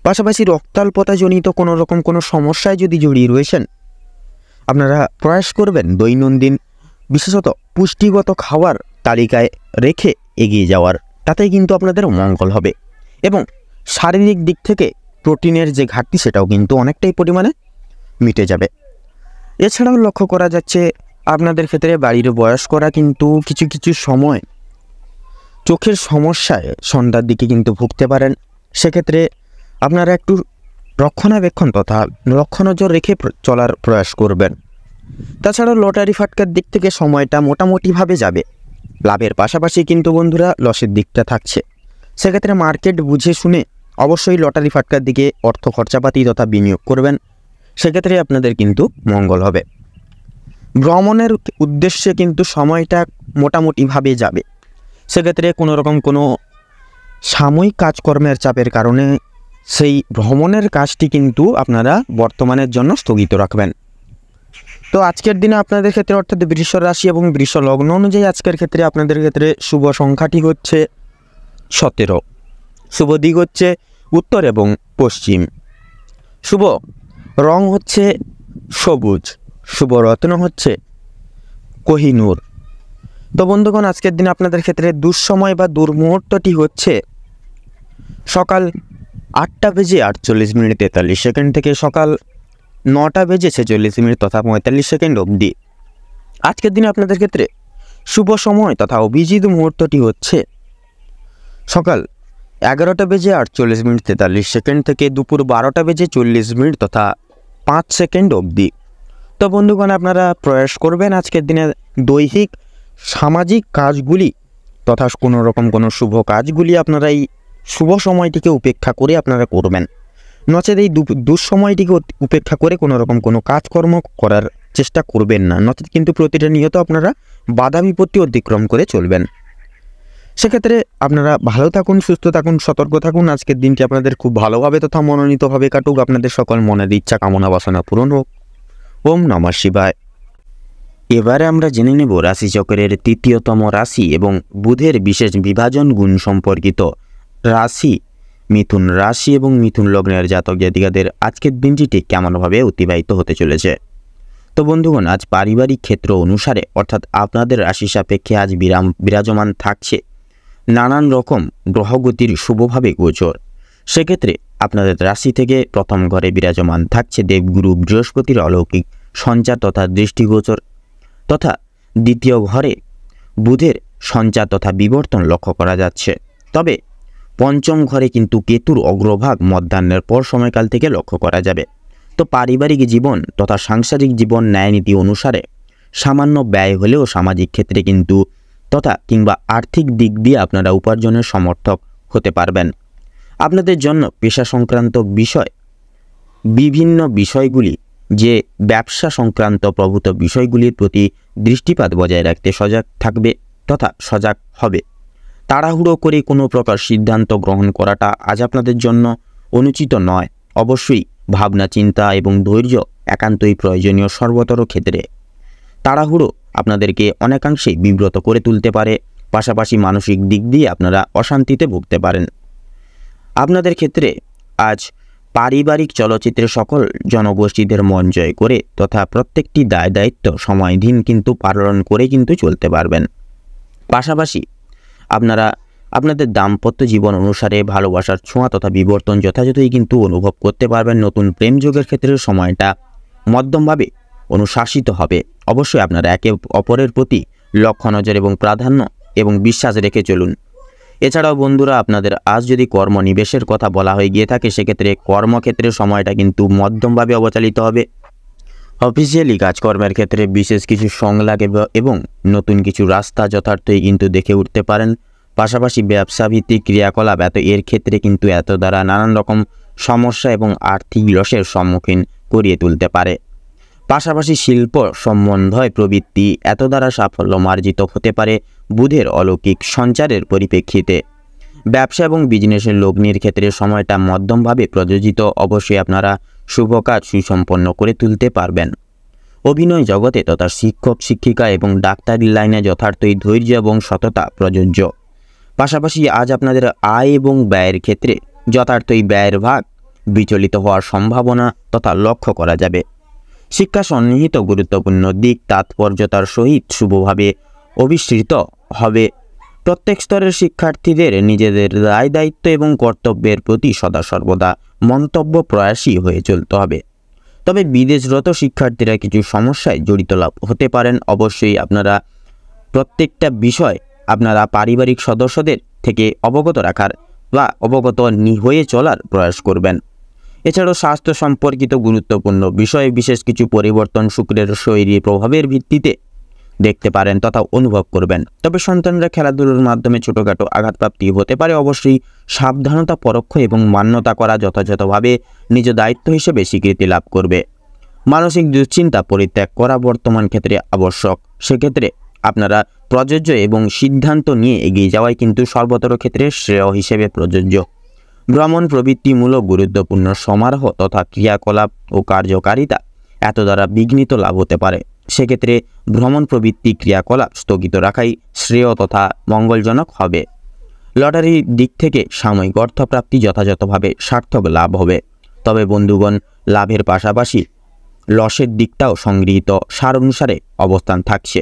পাশাপাশি রক্তাল্পতাজনিত কোনো সমস্যায় যদি জড়িয়ে রয়েছেন, আপনারা প্রয়াস করবেন দৈনন্দিন বিশেষত পুষ্টিগত খাবার তালিকায় রেখে এগিয়ে যাওয়ার, তাতে কিন্তু আপনাদের মঙ্গল হবে। এবং শারীরিক দিক থেকে প্রোটিনের যে ঘাটতি সেটাও কিন্তু অনেকটাই পরিমাণে মিটে যাবে। এছাড়াও লক্ষ্য করা যাচ্ছে আপনাদের ক্ষেত্রে বাড়ির বয়স্করা কিন্তু কিছু কিছু সময় চোখের সমস্যায় সন্ধ্যার দিকে কিন্তু ভুগতে পারেন। সেক্ষেত্রে আপনারা একটু রক্ষণাবেক্ষণ তথা লক্ষ্য নজর রেখে চলার প্রয়াস করবেন। তাছাড়াও লটারি ফাটকার দিক থেকে সময়টা মোটামুটিভাবে যাবে। লাভের পাশাপাশি কিন্তু বন্ধুরা লসের দিকটা থাকছে। সেক্ষেত্রে মার্কেট বুঝে শুনে অবশ্যই লটারি ফাটকার দিকে অর্থ খরচাপাতি তথা বিনিয়োগ করবেন। সেক্ষেত্রে আপনাদের কিন্তু মঙ্গল হবে। ভ্রমণের উদ্দেশ্যে কিন্তু সময়টা মোটামুটিভাবে যাবে। সেক্ষেত্রে কোনো সাময়িক কাজকর্মের চাপের কারণে সেই ভ্রমণের কাজটি কিন্তু আপনারা বর্তমানের জন্য স্থগিত রাখবেন। তো আজকের দিনে আপনাদের ক্ষেত্রে অর্থাৎ বৃষ রাশি এবং বৃষ লগ্ন অনুযায়ী আজকের ক্ষেত্রে আপনাদের ক্ষেত্রে শুভ সংখ্যাটি হচ্ছে 17। শুভ দিক হচ্ছে উত্তর এবং পশ্চিম। শুভ রং হচ্ছে সবুজ। শুভ রত্ন হচ্ছে কোহিনূর। তো বন্ধুগণ, আজকের দিনে আপনাদের ক্ষেত্রে দুঃসময় বা দুর্মুহূর্তটি হচ্ছে সকাল 8:48 থেকে সকাল 9:46 তথা 45 অবধি। আজকের দিনে আপনাদের ক্ষেত্রে শুভ সময় তথা অভিজিৎ মুহূর্তটি হচ্ছে সকাল 11:48 থেকে দুপুর 12:40 তথা 5 সেকেন্ড অবধি। তো বন্ধুগণ, আপনারা প্রয়াস করবেন আজকের দিনে দৈহিক সামাজিক কাজগুলি তথা কোনো শুভ কাজগুলি আপনারা এই শুভ সময়টিকে উপেক্ষা করে আপনারা করবেন। নচেত এই দুঃসময়টিকে উপেক্ষা করে কোনো কাজকর্ম করার চেষ্টা করবেন না। নচেত কিন্তু প্রতিটা নিয়ত আপনারা বাধা বিপত্তি অতিক্রম করে চলবেন। সেক্ষেত্রে আপনারা ভালো থাকুন, সুস্থ থাকুন, সতর্ক থাকুন। আজকের দিনটি আপনাদের খুব ভালোভাবে তথা মনোনীতভাবে কাটুক। আপনাদের সকল মনের ইচ্ছা কামনা বাসনা পূরণ হোক। ওম নমঃ শিবায়। এবারে আমরা জেনে নেব রাশিচক্রের 3য়তম রাশি এবং বুধের বিশেষ বিভাজন গুণ সম্পর্কিত রাশি মিথুন রাশি এবং মিথুন লগ্নের জাতক জাতিকাদের আজকের দিনটি কেমনভাবে অতিবাহিত হতে চলেছে। তো বন্ধুগণ, আজ পারিবারিক ক্ষেত্র অনুসারে অর্থাৎ আপনাদের রাশি সাপেক্ষে আজ বিরাজমান থাকছে নানান রকম গ্রহগতির শুভভাবে গোচর। সেক্ষেত্রে আপনাদের রাশি থেকে প্রথম ঘরে বিরাজমান থাকছে দেবগুরু বৃহস্পতির অলৌকিক সঞ্চার তথা দৃষ্টিগোচর, তথা দ্বিতীয় ঘরে বুধের সঞ্চার তথা বিবর্তন লক্ষ্য করা যাচ্ছে। তবে পঞ্চম ঘরে কিন্তু কেতুর অগ্রভাগ মধ্যাহ্নের পর সময়কাল থেকে লক্ষ্য করা যাবে। তো পারিবারিক জীবন তথা সাংসারিক জীবন ন্যায়নীতি অনুসারে সামান্য ব্যয় হলেও সামাজিক ক্ষেত্রে কিন্তু কিংবা আর্থিক দিক দিয়ে আপনারা উপার্জনের সমর্থক হতে পারবেন। আপনাদের জন্য পেশা সংক্রান্ত বিভিন্ন বিষয়গুলি যে ব্যবসা সংক্রান্ত প্রভূত বিষয়গুলির প্রতি দৃষ্টিপাত বজায় রাখতে সজাগ থাকবে তথা সজাগ হবে। তাড়াহুড়ো করে কোনো প্রকার সিদ্ধান্ত গ্রহণ করাটা আজ আপনাদের জন্য অনুচিত নয়। অবশ্যই ভাবনা চিন্তা এবং ধৈর্য একান্তই প্রয়োজনীয় সর্বতর ক্ষেত্রে। তাড়াহুড়ো আপনাদেরকে অনেকাংশেই বিব্রত করে তুলতে পারে, পাশাপাশি মানসিক দিক দিয়ে আপনারা অশান্তিতে ভুগতে পারেন। আপনাদের ক্ষেত্রে আজ পারিবারিক চলচ্চিত্রের সকল জনগোষ্ঠীদের মন জয় করে তথা প্রত্যেকটি দায় দায়িত্ব সময়ধীন কিন্তু পালন করে কিন্তু চলতে পারবেন। পাশাপাশি আপনারা আপনাদের দাম্পত্য জীবন অনুসারে ভালোবাসার ছোঁয়া তথা বিবর্তন যথাযথই কিন্তু অনুভব করতে পারবেন। নতুন প্রেম যোগের ক্ষেত্রে সময়টা মধ্যমভাবে অনুশাসিত হবে। অবশ্যই আপনারা একে অপরের প্রতি লক্ষ্য নজর এবং প্রাধান্য এবং বিশ্বাস রেখে চলুন। এছাড়াও বন্ধুরা, আপনাদের আজ যদি কর্মনিবেশের কথা বলা হয়ে গিয়ে থাকে, সেক্ষেত্রে কর্মক্ষেত্রের সময়টা কিন্তু মধ্যমভাবে অবচালিত হবে। অফিসিয়ালি কাজকর্মের ক্ষেত্রে বিশেষ কিছু সংলাপ এবং নতুন কিছু রাস্তা যথার্থই কিন্তু দেখে উঠতে পারেন। পাশাপাশি ব্যবসাভিত্তিক ক্রিয়াকলাপ এর ক্ষেত্রে কিন্তু এত দ্বারা নানান রকম সমস্যা এবং আর্থিক লসের সম্মুখীন করিয়ে তুলতে পারে। পাশাপাশি শিল্প সম্বন্ধয় প্রবৃত্তি এত দ্বারা সাফল্য মার্জিত হতে পারে বুধের অলৌকিক সঞ্চারের পরিপ্রেক্ষিতে। ব্যবসা এবং বিজনেসের লগ্নির ক্ষেত্রে সময়টা মধ্যমভাবে প্রযোজিত। অবশ্যই আপনারা শুভ কাজ সুসম্পন্ন করে তুলতে পারবেন। অভিনয় জগতে তথা শিক্ষক শিক্ষিকা এবং ডাক্তারি লাইনে যথার্থই ধৈর্য এবং সততা প্রযোজ্য। পাশাপাশি আজ আপনাদের আয় এবং ব্যয়ের ক্ষেত্রে যথার্থই ব্যয়ের ভাগ বিচলিত হওয়ার সম্ভাবনা তথা লক্ষ্য করা যাবে। শিক্ষা সন্নিহিত গুরুত্বপূর্ণ দিক তাৎপর্যতার সহিত শুভভাবে অভিসৃত হবে। প্রত্যেক স্তরের শিক্ষার্থীদের নিজেদের দায় দায়িত্ব এবং কর্তব্যের প্রতি সদা সর্বদা মন্তব্য প্রয়াসী হয়ে চলতে হবে। তবে বিদেশরত শিক্ষার্থীরা কিছু সমস্যায় জড়িত লাভ হতে পারেন। অবশ্যই আপনারা প্রত্যেকটা বিষয় আপনারা পারিবারিক সদস্যদের থেকে অবগত রাখার বা অবগত হয়ে চলার প্রয়াস করবেন। এছাড়াও স্বাস্থ্য সম্পর্কিত গুরুত্বপূর্ণ বিষয়ে বিশেষ কিছু পরিবর্তন শুক্রের শরীরী প্রভাবের ভিত্তিতে দেখতে পারেন তথা অনুভব করবেন। তবে সন্তানরা খেলাধুলার মাধ্যমে ছোটোখাটো আঘাতপ্রাপ্তি হতে পারে। অবশ্যই সাবধানতা পরোক্ষ এবং মান্যতা করা যথাযথভাবে নিজ দায়িত্ব হিসেবে স্বীকৃতি লাভ করবে। মানসিক দুশ্চিন্তা পরিত্যাগ করা বর্তমান ক্ষেত্রে আবশ্যক। সেক্ষেত্রে আপনারা প্রযোজ্য এবং সিদ্ধান্ত নিয়ে এগিয়ে যাওয়াই কিন্তু সর্বতর ক্ষেত্রে শ্রেয় হিসেবে প্রযোজ্য। ভ্রমণ প্রবৃত্তিমূলক গুরুত্বপূর্ণ সমারোহ তথা ক্রিয়াকলাপ ও কার্যকারিতা এত দ্বারা বিঘ্নিত লাভ হতে পারে। সেক্ষেত্রে ভ্রমণ প্রবৃত্তি ক্রিয়াকলাপ স্থগিত রাখাই শ্রেয় তথা মঙ্গলজনক হবে। লটারির দিক থেকে সাময়িক অর্থপ্রাপ্তি যথাযথভাবে সার্থক লাভ হবে। তবে বন্ধুগণ, লাভের পাশাপাশি লসের দিকটাও সংগৃহীত সার অনুসারে অবস্থান থাকছে।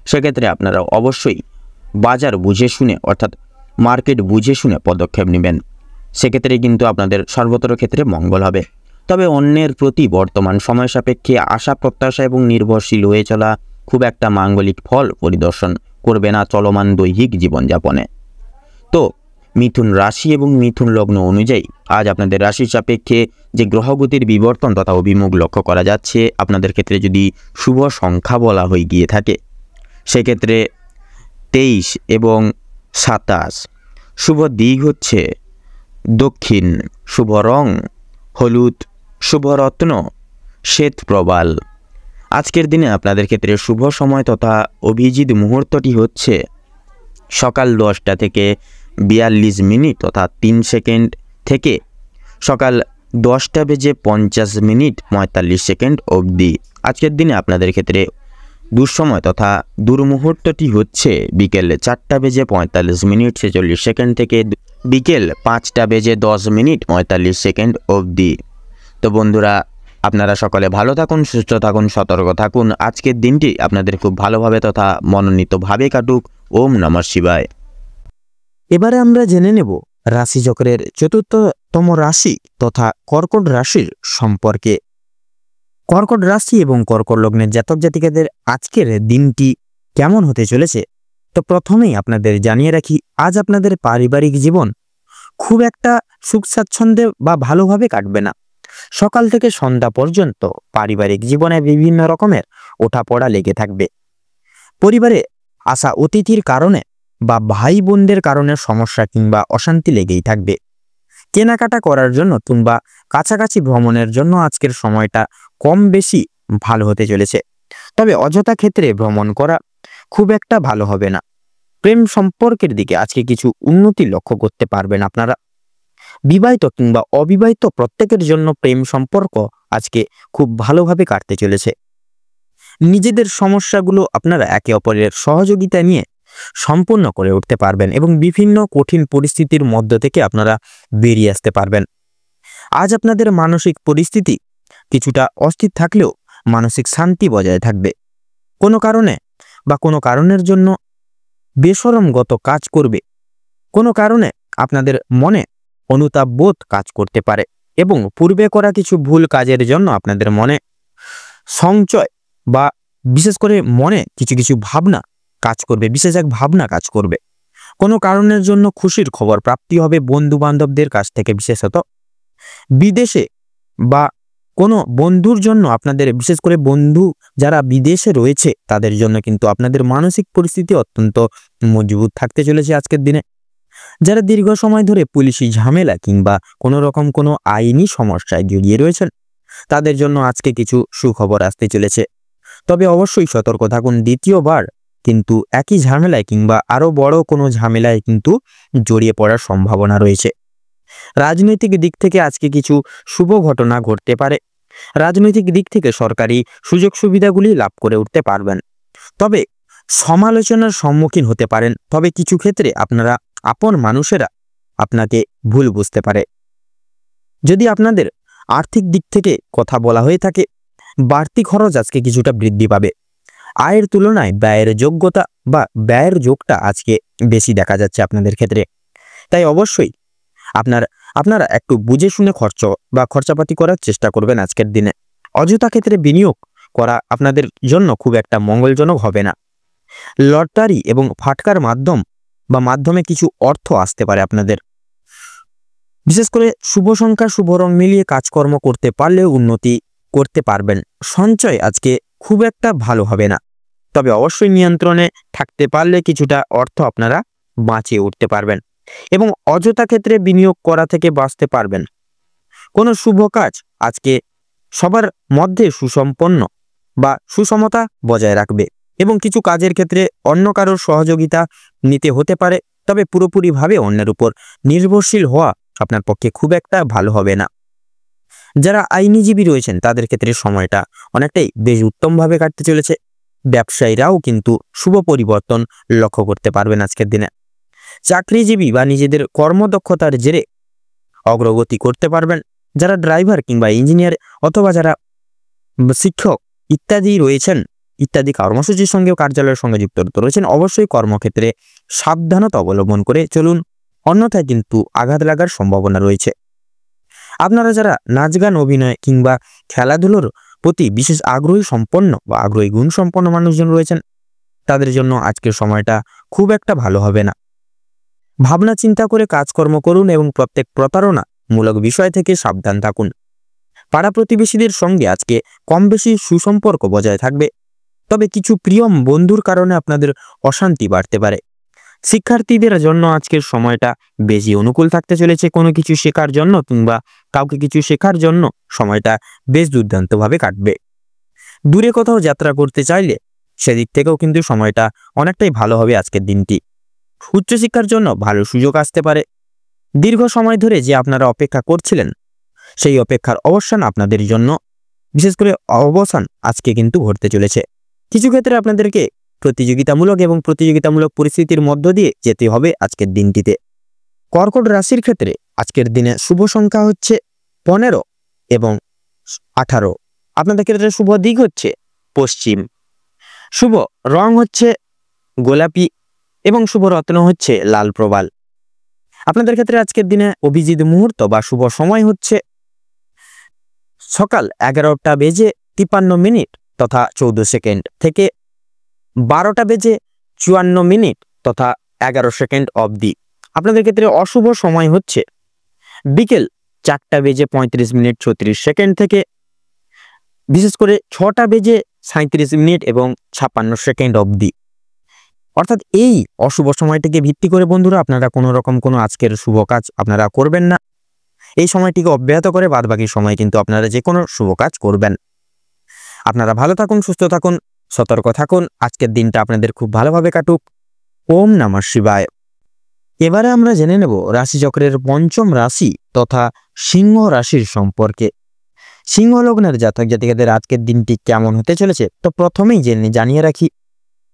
সেক্ষেত্রে আপনারা অবশ্যই বাজার বুঝে শুনে অর্থাৎ মার্কেট বুঝে শুনে পদক্ষেপ নেবেন। সেক্ষেত্রে কিন্তু আপনাদের সর্বতর ক্ষেত্রে মঙ্গল হবে। তবে অন্যের প্রতি বর্তমান সময় সাপেক্ষে আশা প্রত্যাশা এবং নির্ভরশীল হয়ে চলা খুব একটা মাঙ্গলিক ফল পরিদর্শন করবে না চলমান দৈহিক জীবনযাপনে। তো মিথুন রাশি এবং মিথুন লগ্ন অনুযায়ী আজ আপনাদের রাশির সাপেক্ষে যে গ্রহগতির বিবর্তন তথা অভিমুখ লক্ষ্য করা যাচ্ছে, আপনাদের ক্ষেত্রে যদি শুভ সংখ্যা বলা হয়ে গিয়ে থাকে সেক্ষেত্রে 23 এবং 27। শুভ দিক হচ্ছে দক্ষিণ, শুভ রং হলুদ, শুভ রত্ন শ্বেত প্রবাল। আজকের দিনে আপনাদের ক্ষেত্রে শুভ সময় তথা অভিজিৎ মুহূর্তটি হচ্ছে সকাল 10টা থেকে 42 মিনিট তথা 3 সেকেন্ড থেকে সকাল 10টা বেজে 50 মিনিট 45 সেকেন্ড অবধি। আজকের দিনে আপনাদের ক্ষেত্রে দুঃসময় তথা দুর্মুহূর্তটি হচ্ছে বিকেল 4টা বেজে 45 মিনিট 46 সেকেন্ড থেকে বিকেল 5টা বেজে 10 মিনিট 45 সেকেন্ড অবধি। তো বন্ধুরা, আপনারা সকলে ভালো থাকুন, সুস্থ থাকুন, সতর্ক থাকুন। আজকের দিনটি আপনাদের খুব ভালোভাবে তথা মনোনীতভাবে কাটুক। ওম নমঃ শিবায়। এবারে আমরা জেনে নেব রাশিচক্রের চতুর্থতম রাশি তথা কর্কট রাশির সম্পর্কে। কর্কট রাশি এবং কর্কট লগ্নের জাতক জাতিকাদের আজকের দিনটি কেমন হতে চলেছে, তো প্রথমেই আপনাদের জানিয়ে রাখি আজ আপনাদের পারিবারিক জীবন খুব একটা সুখ স্বাচ্ছন্দ্যে বা ভালোভাবে কাটবে না। সকাল থেকে সন্ধ্যা পর্যন্ত পারিবারিক জীবনে বিভিন্ন রকমের ওঠাপড়া লেগে থাকবে। পরিবারে আসা অতিথির কারণে বা ভাই বোনদের কারণে সমস্যা কিংবা অশান্তি লেগেই থাকবে। কেনাকাটা করার জন্য কিংবা কাছাকাছি ভ্রমণের জন্য আজকের সময়টা কম বেশি ভালো হতে চলেছে। তবে অযথা ক্ষেত্রে ভ্রমণ করা খুব একটা ভালো হবে না। প্রেম সম্পর্কের দিকে আজকে কিছু উন্নতি লক্ষ্য করতে পারবেন আপনারা। বিবাহিত কিংবা অবিবাহিত প্রত্যেকের জন্য প্রেম সম্পর্ক আজকে খুব ভালোভাবে কাটতে চলেছে। নিজেদের সমস্যাগুলো আপনারা একে অপরের সহযোগিতা নিয়ে সম্পূর্ণ করে উঠতে পারবেন এবং বিভিন্ন কঠিন পরিস্থিতির মধ্য থেকে আপনারা বেরিয়ে আসতে পারবেন। আজ আপনাদের মানসিক পরিস্থিতি কিছুটা অস্থির থাকলেও মানসিক শান্তি বজায় থাকবে। কোনো কারণে বা কোনো কারণের জন্য বেশরমগত কাজ করবে। কোনো কারণে আপনাদের মনে অনুতাপ বোধ কাজ করতে পারে এবং পূর্বে করা কিছু ভুল কাজের জন্য আপনাদের মনে সংশয় বা বিশেষ করে মনে কিছু কিছু ভাবনা কাজ করবে, বিশেষ এক ভাবনা কাজ করবে। কোনো কারণের জন্য খুশির খবর প্রাপ্তি হবে বন্ধু বান্ধবদের কাছ থেকে। বিশেষত বিদেশে বা কোনো বন্ধুর জন্য আপনাদের, বিশেষ করে বন্ধু যারা বিদেশে রয়েছে তাদের জন্য কিন্তু আপনাদের মানসিক পরিস্থিতি অত্যন্ত মজবুত থাকতে চলেছে আজকের দিনে। যারা দীর্ঘ সময় ধরে পুলিশি ঝামেলা কিংবা কোনো রকম কোনো আইনি সমস্যায় জড়িয়ে রয়েছেন তাদের জন্য আজকে কিছু সুখবর আসতে চলেছে। তবে অবশ্যই সতর্ক থাকুন, দ্বিতীয়বার কিন্তু একই ঝামেলায় কিংবা আরো বড় কোনো ঝামেলায় কিন্তু জড়িয়ে পড়ার সম্ভাবনা রয়েছে। রাজনৈতিক দিক থেকে আজকে কিছু শুভ ঘটনা ঘটতে পারে। রাজনৈতিক দিক থেকে সরকারি সুযোগ সুবিধাগুলি লাভ করে উঠতে পারবেন। তবে সমালোচনার সম্মুখীন হতে পারেন। তবে কিছু ক্ষেত্রে আপনারা আপন মানুষেরা আপনাকে ভুল বুঝতে পারে। যদি আপনাদের আর্থিক দিক থেকে কথা বলা হয়ে থাকে, বাড়তি খরচ আজকে কিছুটা বৃদ্ধি পাবে। আয়ের তুলনায় ব্যয়ের যোগ্যতা বা ব্যয়ের যোগটা আজকে বেশি দেখা যাচ্ছে আপনাদের ক্ষেত্রে। তাই অবশ্যই আপনারা একটু বুঝে শুনে খরচাপাতি করার চেষ্টা করবেন আজকের দিনে। অযথা ক্ষেত্রে বিনিয়োগ করা আপনাদের জন্য খুব একটা মঙ্গলজনক হবে না। লটারি এবং ফাটকার মাধ্যমে কিছু অর্থ আসতে পারে আপনাদের। বিশেষ করে শুভ সংখ্যা শুভ রং মিলিয়ে কাজকর্ম করতে পারলে উন্নতি করতে পারবেন। সঞ্চয় আজকে খুব একটা ভালো হবে না, তবে অবশ্যই নিয়ন্ত্রণে থাকতে পারলে কিছুটা অর্থ আপনারা বাঁচিয়ে উঠতে পারবেন এবং অযথা ক্ষেত্রে বিনিয়োগ করা থেকে বাঁচতে পারবেন। কোনো শুভ কাজ আজকে সবার মধ্যে সুসম্পন্ন বা সুসমতা বজায় রাখবে এবং কিছু কাজের ক্ষেত্রে অন্য কারোর সহযোগিতা নিতে হতে পারে। তবে পুরোপুরিভাবে অন্যের উপর নির্ভরশীল হওয়া আপনার পক্ষে খুব একটা ভালো হবে না। যারা আইনজীবী রয়েছেন তাদের ক্ষেত্রে সময়টা অনেকটাই বেশ উত্তমভাবে কাটতে চলেছে। ব্যবসায়ীরাও কিন্তু শুভ পরিবর্তন লক্ষ্য করতে পারবেন আজকের দিনে। চাকরিজীবী বা নিজেদের কর্মদক্ষতার জেরে অগ্রগতি করতে পারবেন। যারা ড্রাইভার কিংবা ইঞ্জিনিয়ার অথবা যারা শিক্ষক ইত্যাদি কর্মসূচির সঙ্গেও কার্যালয়ের সঙ্গে যুক্ত রয়েছেন, অবশ্যই কর্মক্ষেত্রে সাবধানতা অবলম্বন করে চলুন, অন্যথায় কিন্তু আঘাত লাগার সম্ভাবনা রয়েছে। আপনারা যারা নাচ গান অভিনয় কিংবা খেলাধুলোর প্রতি বিশেষ আগ্রহী গুণ সম্পন্ন মানুষজন রয়েছেন, তাদের জন্য আজকের সময়টা খুব একটা ভালো হবে না। ভাবনা চিন্তা করে কাজকর্ম করুন এবং প্রত্যেক প্রতারণামূলক বিষয় থেকে সাবধান থাকুন। পাড়া প্রতিবেশীদের সঙ্গে আজকে কম বেশি সুসম্পর্ক বজায় থাকবে। তবে কিছু প্রিয় বন্ধুর কারণে আপনাদের অশান্তি বাড়তে পারে। শিক্ষার্থীদের জন্য আজকের সময়টা বেশি অনুকূল থাকতে চলেছে। কোনো কিছু শেখার জন্য কিংবা কাউকে কিছু শেখার জন্য সময়টা বেশ দুর্দান্তভাবে কাটবে। দূরে কোথাও যাত্রা করতে চাইলে সেদিক থেকেও কিন্তু সময়টা অনেকটাই ভালো হবে আজকের দিনটি। উচ্চশিক্ষার জন্য ভালো সুযোগ আসতে পারে। দীর্ঘ সময় ধরে যে আপনারা অপেক্ষা করছিলেন, সেই অপেক্ষার অবসান আপনাদের জন্য বিশেষ করে অবসান আজকে কিন্তু ঘটতে চলেছে। কিছু ক্ষেত্রে আপনাদেরকে প্রতিযোগিতামূলক পরিস্থিতির মধ্য দিয়ে যেতে হবে আজকের দিনটিতে। কর্কট রাশির ক্ষেত্রে আজকের দিনে শুভ সংখ্যা হচ্ছে 15 এবং 18। আপনাদের ক্ষেত্রে শুভ দিক হচ্ছে পশ্চিম, শুভ রং হচ্ছে গোলাপি এবং শুভ রত্ন হচ্ছে লাল প্রবাল। আপনাদের ক্ষেত্রে আজকের দিনে অভিজিৎ মুহূর্ত বা শুভ সময় হচ্ছে সকাল 11টা বেজে 53 মিনিট তথা 14 সেকেন্ড থেকে 12টা বেজে 54 মিনিট তথা 11 সেকেন্ড অবধি। আপনাদের ক্ষেত্রে অশুভ সময় হচ্ছে বিকেল 4টা বেজে 35 মিনিট 36 সেকেন্ড থেকে বিশেষ করে 6টা বেজে 37 মিনিট এবং 56 সেকেন্ড অবধি। অর্থাৎ এই অশুভ সময়টিকে ভিত্তি করে বন্ধুরা আপনারা কোনো আজকের শুভ কাজ আপনারা করবেন না। এই সময়টিকে অব্যাহত করে বাদবাকি সময় কিন্তু আপনারা যে কোনো শুভ কাজ করবেন। আপনারা ভালো থাকুন, সুস্থ থাকুন, সতর্ক থাকুন। আজকের দিনটা আপনাদের খুব ভালোভাবে কাটুক। ওম নমঃ শিবায়। এবারে আমরা জেনে নেব রাশিচক্রের পঞ্চম রাশি তথা সিংহ রাশির সম্পর্কে। সিংহ লগ্নের জাতক জাতিকাদের আজকের দিনটি কেমন হতে চলেছে তো প্রথমেই জানিয়ে রাখি,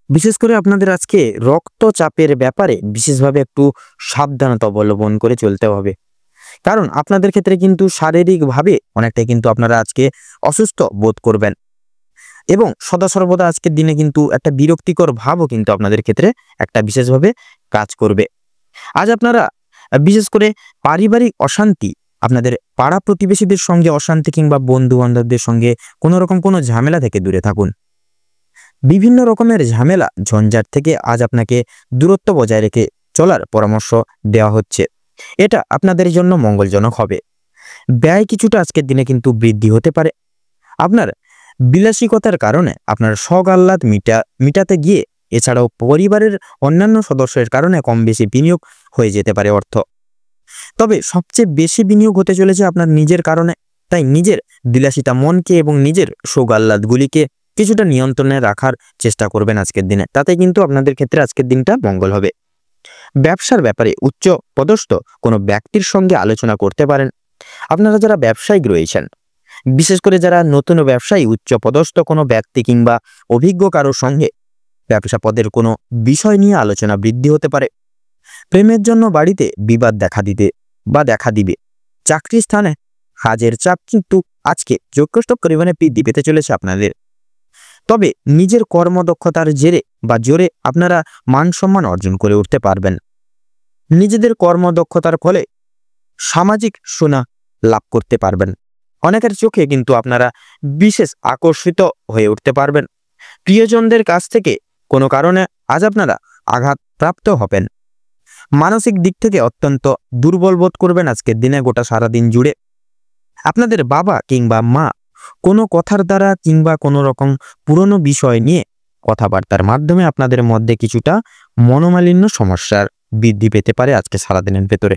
বিশেষ করে আপনাদের আজকে রক্তচাপের ব্যাপারে বিশেষভাবে একটু সাবধানতা অবলম্বন করে চলতে হবে। কারণ আপনাদের ক্ষেত্রে কিন্তু শারীরিকভাবে অনেকটাই কিন্তু আপনারা আজকে অসুস্থ বোধ করবেন এবং সদা সর্বদা আজকের দিনে কিন্তু একটা বিরক্তিকর ভাবও কিন্তু আপনাদের ক্ষেত্রে একটা বিশেষভাবে কাজ করবে। আজ আপনারা বিশেষ করে পারিবারিক অশান্তি, আপনাদের পাড়া প্রতিবেশীদের সঙ্গে অশান্তি কিংবা বন্ধু বান্ধবদের সঙ্গে কোনো ঝামেলা থেকে দূরে থাকুন। বিভিন্ন রকমের ঝামেলা ঝঞ্ঝাট থেকে আজ আপনাকে দূরত্ব বজায় রেখে চলার পরামর্শ দেওয়া হচ্ছে। এটা আপনাদের জন্য মঙ্গলজনক হবে। ব্যয় কিছুটা আজকের দিনে কিন্তু বৃদ্ধি হতে পারে। আপনার বিলাসিকতার কারণে আপনার শখ আহ্লাদ মিটাতে গিয়ে এছাড়াও পরিবারের অন্যান্য সদস্যের কারণে কম বেশি বিনিয়োগ হয়ে যেতে পারে অর্থ। তবে সবচেয়ে বেশি বিনিয়োগ হতে চলেছে আপনার নিজের কারণে। তাই নিজের বিলাসিতা মনকে এবং নিজের শোক আহ্লাদগুলিকে কিছুটা নিয়ন্ত্রণে রাখার চেষ্টা করবেন আজকের দিনে। তাতে কিন্তু আপনাদের ক্ষেত্রে আজকের দিনটা মঙ্গল হবে। ব্যবসার ব্যাপারে উচ্চ পদস্থ কোনো ব্যক্তির সঙ্গে আলোচনা করতে পারেন। আপনারা যারা ব্যবসায়িক রয়েছেন, বিশেষ করে যারা নতুন ব্যবসায়ী, উচ্চ পদস্থ কোনো ব্যক্তি কিংবা অভিজ্ঞ কারোর সঙ্গে ব্যবসা পদের কোনো বিষয় নিয়ে আলোচনা বৃদ্ধি হতে পারে। প্রেমের জন্য বাড়িতে বিবাদ দেখা দিবে। চাকরি স্থানে কাজের চাপ কিন্তু আজকে যথেষ্ট পরিমাণে বৃদ্ধি পেতে চলেছে আপনাদের। তবে নিজের কর্মদক্ষতার জোরে আপনারা মান সম্মান অর্জন করে উঠতে পারবেন। নিজেদের কর্মদক্ষতার ফলে সামাজিক সুনাম লাভ করতে পারবেন। অনেকের চোখে কিন্তু আপনারা বিশেষ আকর্ষিত হয়ে উঠতে পারবেন। প্রিয়জনদের কাছ থেকে কোনো কারণে আজ আপনারা আঘাতপ্রাপ্ত হবেন। মানসিক দিক থেকে অত্যন্ত দুর্বল বোধ করবেন আজকের দিনে। গোটা সারাদিন জুড়ে আপনাদের বাবা কিংবা মা কোনো কথার দ্বারা কিংবা কোনো রকম পুরনো বিষয় নিয়ে কথাবার্তার মাধ্যমে আপনাদের মধ্যে কিছুটা মনোমালিন্য সমস্যার বৃদ্ধি পেতে পারে আজকে সারাদিনের ভেতরে।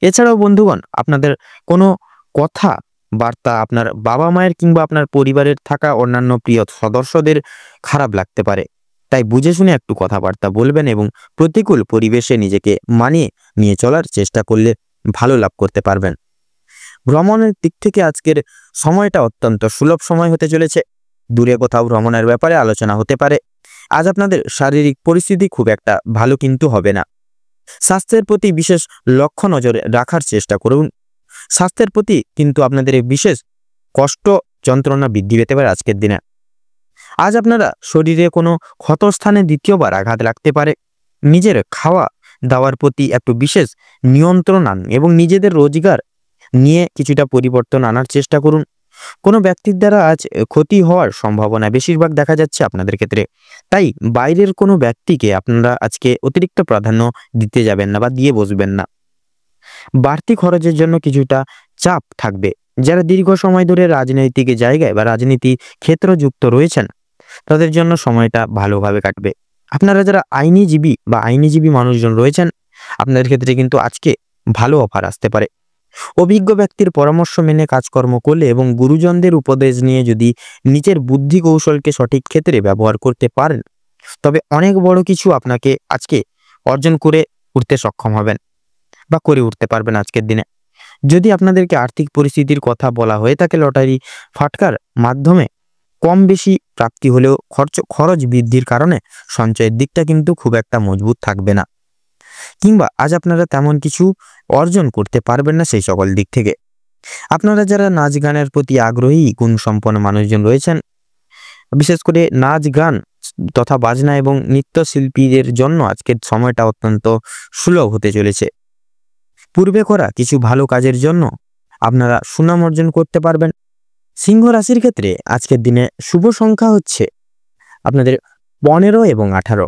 এছাড়াও বন্ধুগণ, আপনাদের কোনো কথা বার্তা আপনার বাবা মায়ের কিংবা আপনার পরিবারের থাকা অন্যান্য প্রিয় সদস্যদের খারাপ লাগতে পারে। তাই বুঝে শুনে একটু কথাবার্তা বলবেন এবং প্রতিকূল পরিবেশে নিজেকে মানিয়ে নিয়ে চলার চেষ্টা করলে ভালো লাভ করতে পারবেন। ভ্রমণের দিক থেকে আজকের সময়টা অত্যন্ত সুলভ সময় হতে চলেছে। দূরে কোথাও ভ্রমণের ব্যাপারে আলোচনা হতে পারে। আজ আপনাদের শারীরিক পরিস্থিতি খুব একটা ভালো কিন্তু হবে না। স্বাস্থ্যের প্রতি বিশেষ লক্ষ্য নজরে রাখার চেষ্টা করুন। স্বাস্থ্যের প্রতি কিন্তু আপনাদের বিশেষ কষ্ট যন্ত্রণা বৃদ্ধি পেতে পারে আজকের দিনে। আজ আপনারা শরীরে কোনো ক্ষতস্থানে দ্বিতীয়বার আঘাত লাগতে পারে। নিজের খাওয়া দাওয়ার প্রতি একটু বিশেষ নিয়ন্ত্রণ আনুন এবং নিজেদের রোজগার নিয়ে কিছুটা পরিবর্তন আনার চেষ্টা করুন। কোনো ব্যক্তির দ্বারা আজ ক্ষতি হওয়ার সম্ভাবনা বেশিরভাগ দেখা যাচ্ছে আপনাদের ক্ষেত্রে। তাই বাইরের কোনো ব্যক্তিকে আপনারা আজকে অতিরিক্ত প্রাধান্য দিতে যাবেন না বা দিয়ে বসবেন না। বাড়তি খরচের জন্য কিছুটা চাপ থাকবে। যারা দীর্ঘ সময় ধরে রাজনৈতিক জায়গায় বা রাজনীতি ক্ষেত্র যুক্ত রয়েছেন, তাদের জন্য সময়টা ভালোভাবে কাটবে। আপনারা যারা আইনজীবী মানুষজন রয়েছেন, আপনাদের ক্ষেত্রে কিন্তু আজকে ভালো অফার আসতে পারে। অভিজ্ঞ ব্যক্তির পরামর্শ মেনে কাজকর্ম করলে এবং গুরুজনদের উপদেশ নিয়ে যদি নিজের বুদ্ধি কৌশলকে সঠিক ক্ষেত্রে ব্যবহার করতে পারেন, তবে অনেক বড় কিছু আপনাকে আজকে অর্জন করে উঠতে সক্ষম হবেন বা করে উঠতে পারবেন আজকের দিনে। যদি আপনাদেরকে আর্থিক পরিস্থিতির কথা বলা হয়ে থাকে, লটারি ফাটকার মাধ্যমে কম বেশি প্রাপ্তি হলেও খরচ বৃদ্ধির কারণে সঞ্চয়ের দিকটা কিন্তু খুব একটা মজবুত থাকবে না, কিংবা আজ আপনারা তেমন কিছু অর্জন করতে পারবেন না সেই সকল দিক থেকে। আপনারা যারা নাচ গানের প্রতি আগ্রহী গুণ সম্পন্ন মানুষজন রয়েছেন, বিশেষ করে নাচ গান তথা বাজনা এবং নৃত্যশিল্পীদের জন্য আজকের সময়টা অত্যন্ত সুলভ হতে চলেছে। পূর্বে করা কিছু ভালো কাজের জন্য আপনারা সুনাম অর্জন করতে পারবেন। সিংহ রাশির ক্ষেত্রে আজকের দিনে শুভ সংখ্যা হচ্ছে আপনাদের 15 এবং 18।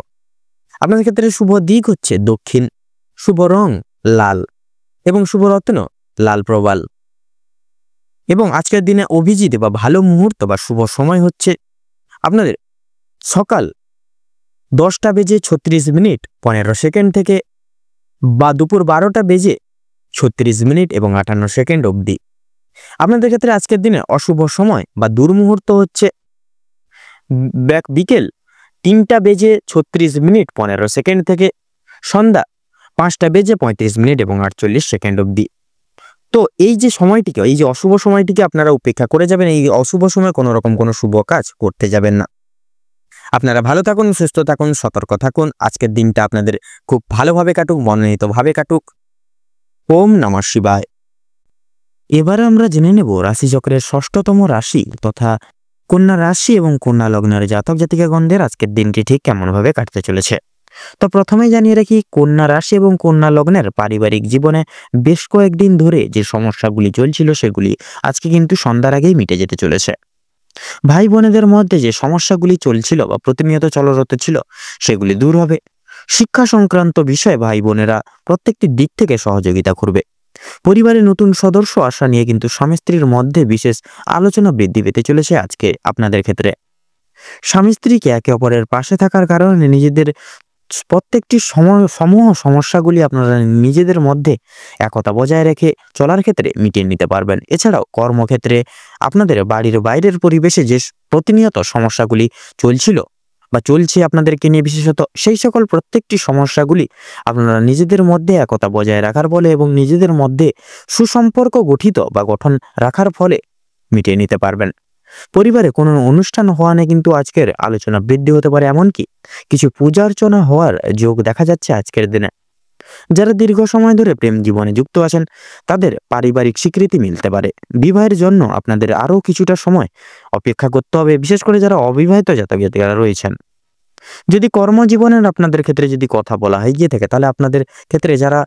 আপনাদের ক্ষেত্রে শুভ দিক হচ্ছে দক্ষিণ, শুভ রং লাল এবং শুভ রত্ন লাল প্রবাল। এবং আজকের দিনে অভিজিৎ বা ভালো মুহূর্ত বা শুভ সময় হচ্ছে আপনাদের সকাল 10টা বেজে 36 মিনিট 15 সেকেন্ড থেকে বা দুপুর 12টা বেজে 36 মিনিট এবং 58 সেকেন্ড অবধি। আপনাদের ক্ষেত্রে আজকের দিনে অশুভ সময় বা দুর্মুহূর্ত হচ্ছে বিকেল 3টা বেজে 36 মিনিট 15 সেকেন্ড থেকে সন্ধ্যা 5টা বেজে 35 মিনিট এবং 48 সেকেন্ড অবধি। তো এই যে সময়টিকে, এই যে অশুভ সময়টিকে আপনারা উপেক্ষা করে যাবেন। এই অশুভ সময় কোনো রকম কোনো শুভ কাজ করতে যাবেন না। আপনারা ভালো থাকুন, সুস্থ থাকুন, সতর্ক থাকুন। আজকের দিনটা আপনাদের খুব ভালোভাবে কাটুক, মনোনীতভাবে কাটুক। ওম নমঃ শিবায়। এবারে আমরা জেনে নেব রাশিচক্রের 6ষ্ঠতম রাশি তথা কন্যা রাশি এবং কন্যা লগ্নের জাতক জাতিকাগণদের আজকের দিনটি ঠিক কেমনভাবে কাটতে চলেছে। তো প্রথমেই জানিয়ে রাখি, কন্যা রাশি এবং কন্যা লগ্নের পারিবারিক জীবনে বেশ কয়েকদিন ধরে যে সমস্যাগুলি চলছিল সেগুলি আজকে কিন্তু সন্ধ্যার আগেই মিটে যেতে চলেছে। ভাই বোনেদের মধ্যে যে সমস্যাগুলি চলছিল বা প্রতিনিয়ত চলরত ছিল সেগুলি দূর হবে। শিক্ষা সংক্রান্ত বিষয়ে ভাই বোনেরা প্রত্যেকটি দিক থেকে সহযোগিতা করবে। পরিবারে নতুন সদস্য আসা নিয়ে কিন্তু স্বামী স্ত্রীর মধ্যে বিশেষ আলোচনা বৃদ্ধি পেতে চলেছে আজকে আপনাদের ক্ষেত্রে। স্বামী স্ত্রীকে একে অপরের পাশে থাকার কারণে নিজেদের প্রত্যেকটি সমূহ সমস্যাগুলি আপনারা নিজেদের মধ্যে একতা বজায় রেখে চলার ক্ষেত্রে মিটিয়ে নিতে পারবেন। এছাড়াও কর্মক্ষেত্রে আপনাদের বাড়ির বাইরের পরিবেশে যে প্রতিনিয়ত সমস্যাগুলি চলছিল বা চলছে আপনাদেরকে নিয়ে বিশেষত, সেই সকল প্রত্যেকটি সমস্যাগুলি আপনারা নিজেদের মধ্যে একতা বজায় রাখার ফলে এবং নিজেদের মধ্যে সুসম্পর্ক গঠন রাখার ফলে মিটিয়ে নিতে পারবেন। পরিবারে কোনো অনুষ্ঠান হওয়া নিয়ে কিন্তু আজকের আলোচনা বৃদ্ধি হতে পারে, এমনকি কিছু পূজা অর্চনা হওয়ার যোগ দেখা যাচ্ছে আজকের দিনে। যারা দীর্ঘ সময় ধরে প্রেম জীবনে যুক্ত আছেন তাদের পারিবারিক স্বীকৃতি মিলতে পারে। বিবাহের জন্য আপনাদের আরও কিছুটা সময় অপেক্ষা করতে হবে, বিশেষ করে যারা অবিবাহিত জাতক-জাতিকারা রয়েছেন। যদি কর্মজীবনের আপনাদের ক্ষেত্রে যদি কথা বলা হয় গিয়ে থাকে, তাহলে আপনাদের ক্ষেত্রে যারা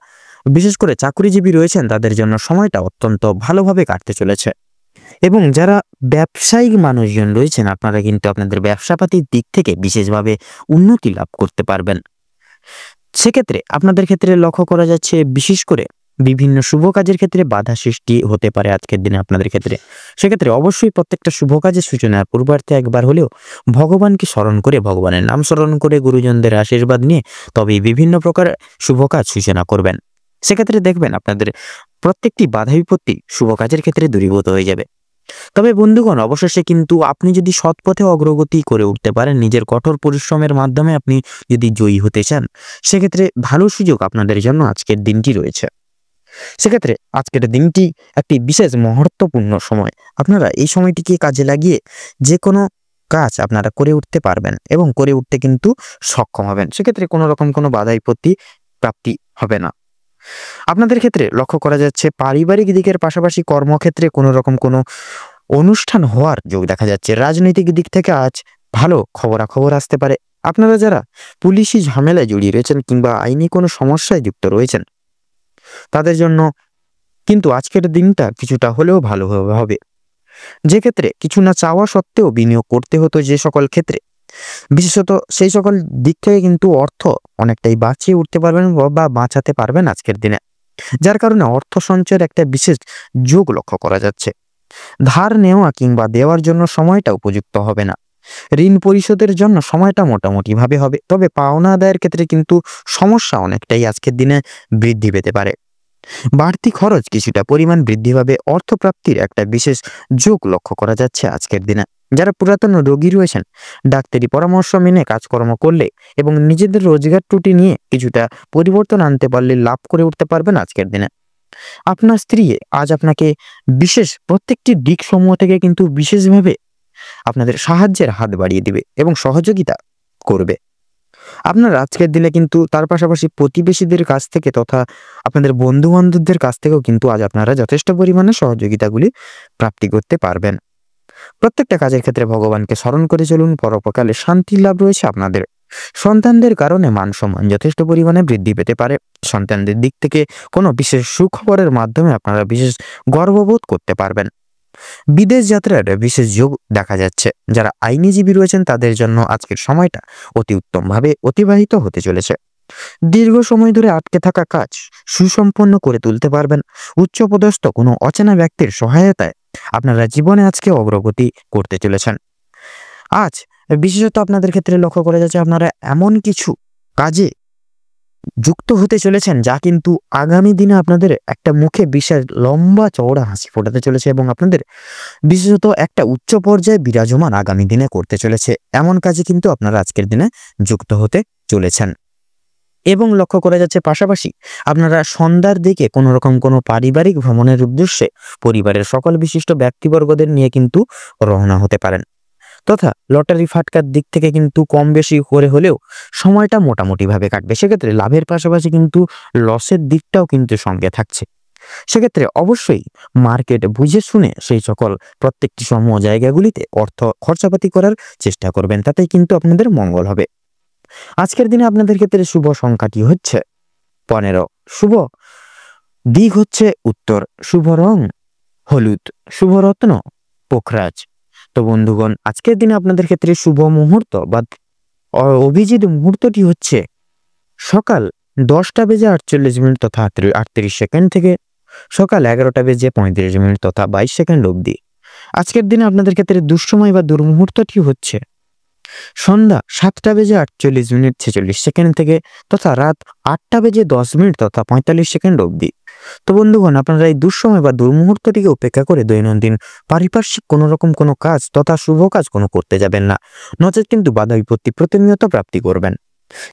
বিশেষ করে চাকরিজীবী রয়েছেন তাদের জন্য সময়টা অত্যন্ত ভালোভাবে কাটতে চলেছে। এবং যারা ব্যবসায়িক মানুষজন রয়েছেন আপনারা কিন্তু আপনাদের ব্যবসাপাতির দিক থেকে বিশেষভাবে উন্নতি লাভ করতে পারবেন। সেক্ষেত্রে আপনাদের ক্ষেত্রে লক্ষ্য করা যাচ্ছে বিশেষ করে বিভিন্ন শুভ কাজের ক্ষেত্রে বাধা সৃষ্টি হতে পারে আজকের দিনে আপনাদের ক্ষেত্রে। সেক্ষেত্রে অবশ্যই প্রত্যেকটা শুভ কাজের সূচনার পূর্বার্থে একবার হলেও ভগবানকে স্মরণ করে, ভগবানের নাম স্মরণ করে, গুরুজনদের আশীর্বাদ নিয়ে তবেই বিভিন্ন প্রকার শুভ কাজ সূচনা করবেন। সেক্ষেত্রে দেখবেন আপনাদের প্রত্যেকটি বাধা বিপত্তি শুভ কাজের ক্ষেত্রে দূরীভূত হয়ে যাবে। তবে বন্ধুগণ, অবশেষে কিন্তু আপনি যদি সৎ পথে অগ্রগতি করে উঠতে পারেন, নিজের কঠোর পরিশ্রমের মাধ্যমে আপনি যদি জয়ী হতে চান, সেক্ষেত্রে ভালো সুযোগ আপনাদের জন্য আজকের দিনটি রয়েছে। সেক্ষেত্রে আজকের দিনটি একটি বিশেষ মহত্বপূর্ণ সময়। আপনারা এই সময়টিকে কাজে লাগিয়ে যে কোনো কাজ আপনারা করে উঠতে পারবেন এবং করে উঠতে কিন্তু সক্ষম হবেন। সেক্ষেত্রে কোনো রকম কোনো বাধা বিপত্তি প্রাপ্তি হবে না। আপনাদের ক্ষেত্রে লক্ষ্য করা যাচ্ছে পারিবারিক দিকের পাশাপাশি কর্মক্ষেত্রে কোনো রকম কোনো অনুষ্ঠান হওয়ার যোগ দেখা যাচ্ছে। রাজনৈতিক দিক থেকে আজ ভালো খবরাখবর আসতে পারে। আপনারা যারা পুলিশি ঝামেলায় জড়িয়ে রয়েছেন কিংবা আইনি কোনো সমস্যায় যুক্ত রয়েছেন তাদের জন্য কিন্তু আজকের দিনটা কিছুটা হলেও ভালো হবে। যে ক্ষেত্রে কিছু না চাওয়া সত্ত্বেও বিনিয়োগ করতে হতো, যে সকল ক্ষেত্রে বিশেষত সেই সকল দিক থেকে কিন্তু অর্থ অনেকটাই বাঁচিয়ে উঠতে পারবেন বা বাঁচাতে পারবেন আজকের দিনে, যার কারণে অর্থ সঞ্চয়ের একটা বিশেষ যোগ লক্ষ্য করা যাচ্ছে। ধার নেওয়া কিংবা দেওয়ার জন্য সময়টা উপযুক্ত হবে না। ঋণ পরিশোধের জন্য সময়টা মোটামুটি ভাবে হবে, তবে পাওনা আদায়ের ক্ষেত্রে কিন্তু সমস্যা অনেকটাই আজকের দিনে বৃদ্ধি পেতে পারে। বাড়তি খরচ কিছুটা পরিমাণ বৃদ্ধি পাবে। অর্থপ্রাপ্তির একটা বিশেষ যোগ লক্ষ্য করা যাচ্ছে আজকের দিনে। যারা পুরাতন রোগী রয়েছেন ডাক্তারি পরামর্শ মেনে কাজকর্ম করলে এবং নিজেদের রোজগার ত্রুটি নিয়ে কিছুটা পরিবর্তন আনতে পারলে লাভ করে উঠতে পারবেন আজকের দিনে। আপনার স্ত্রী আজ আপনাকে বিশেষ প্রত্যেকটি দিক সমূহ থেকে কিন্তু বিশেষভাবে আপনাদের সাহায্যের হাত বাড়িয়ে দিবে এবং সহযোগিতা করবে। আপনার আজকের দিনে কিন্তু তার পাশাপাশি প্রতিবেশীদের কাছ থেকে তথা আপনাদের বন্ধু বান্ধবদের কাছ থেকেও কিন্তু আজ আপনারা যথেষ্ট পরিমাণে সহযোগিতাগুলি প্রাপ্তি করতে পারবেন। প্রত্যেকটা কাজের ক্ষেত্রে ভগবানকে স্মরণ করে চলুন, পরোপকালে শান্তি লাভ রয়েছে আপনাদের। সন্তানদের কারণে মান সম্মান যথেষ্ট পরিমাণে বৃদ্ধি পেতে পারে। সন্তানদের দিক থেকে কোনো বিশেষ সুখবরের মাধ্যমে আপনারা বিশেষ গর্ববোধ করতে পারবেন। বিদেশ যাত্রার বিশেষ যোগ দেখা যাচ্ছে। যারা আইনজীবী রয়েছেন তাদের জন্য আজকের সময়টা অতি উত্তমভাবে অতিবাহিত হতে চলেছে। দীর্ঘ সময় ধরে আটকে থাকা কাজ সুসম্পন্ন করে তুলতে পারবেন। উচ্চপদস্থ কোনো অচেনা ব্যক্তির সহায়তায় আপনারা জীবনে আজকে অগ্রগতি করতে চলেছেন। আজ বিশেষত আপনাদের ক্ষেত্রে লক্ষ্য করা যাচ্ছে আপনারা এমন কিছু কাজে যুক্ত হতে চলেছেন যা কিন্তু আগামী দিনে আপনাদের একটা মুখে বিশাল লম্বা চওড়া হাসি ফোটাতে চলেছে এবং আপনাদের বিশেষত একটা উচ্চ পর্যায়ে বিরাজমান আগামী দিনে করতে চলেছে। এমন কাজে কিন্তু আপনারা আজকের দিনে যুক্ত হতে চলেছেন। এবং লক্ষ্য করা যাচ্ছে পাশাপাশি আপনারা সন্ধ্যার দিকে কোনো রকম কোনো পারিবারিক ভ্রমণের উদ্দেশ্যে পরিবারের সকল বিশিষ্ট ব্যক্তিবর্গদের নিয়ে কিন্তু রওনা হতে পারেন। তথা লটারি ফাটকার দিক থেকে কিন্তু কম বেশি করে হলেও সময়টা মোটামুটি ভাবে কাটবে। সেক্ষেত্রে লাভের পাশাপাশি কিন্তু লসের দিকটাও কিন্তু সঙ্গে থাকছে। সেক্ষেত্রে অবশ্যই মার্কেট বুঝে শুনে সেই সকল প্রত্যেকটি সমূহ জায়গাগুলিতে অর্থ খরচাপাতি করার চেষ্টা করবেন, তাতেই কিন্তু আপনাদের মঙ্গল হবে। আজকের দিনে আপনাদের ক্ষেত্রে শুভ সংখ্যাটি হচ্ছে 15, শুভ দিক হচ্ছে উত্তর, শুভ রং হলুদ, শুভ রত্ন পোখরাজ। তো বন্ধুগণ, আজকের দিনে আপনাদের ক্ষেত্রে শুভ মুহূর্ত বা অভিজিৎ মুহূর্তটি হচ্ছে সকাল 10:48 তথা 38 সেকেন্ড থেকে সকাল 11:35 তথা 22 সেকেন্ড অবধি। আজকের দিনে আপনাদের ক্ষেত্রে দুঃসময় বা দুর্মুহূর্তটি হচ্ছে সন্ধ্যা 7:48:46 থেকে তথা রাত 8:10 তথা 45 অবধি। তো বন্ধুগণ, আপনারা এই দুঃসময় বা দুর্মুহূর্তটিকে উপেক্ষা করে দৈনন্দিন পারিপার্শ্বিক কোনো রকম কোনো কাজ তথা শুভ কাজ কোনো করতে যাবেন না, নচেত কিন্তু বাধা বিপত্তি প্রতিনিয়ত প্রাপ্তি করবেন।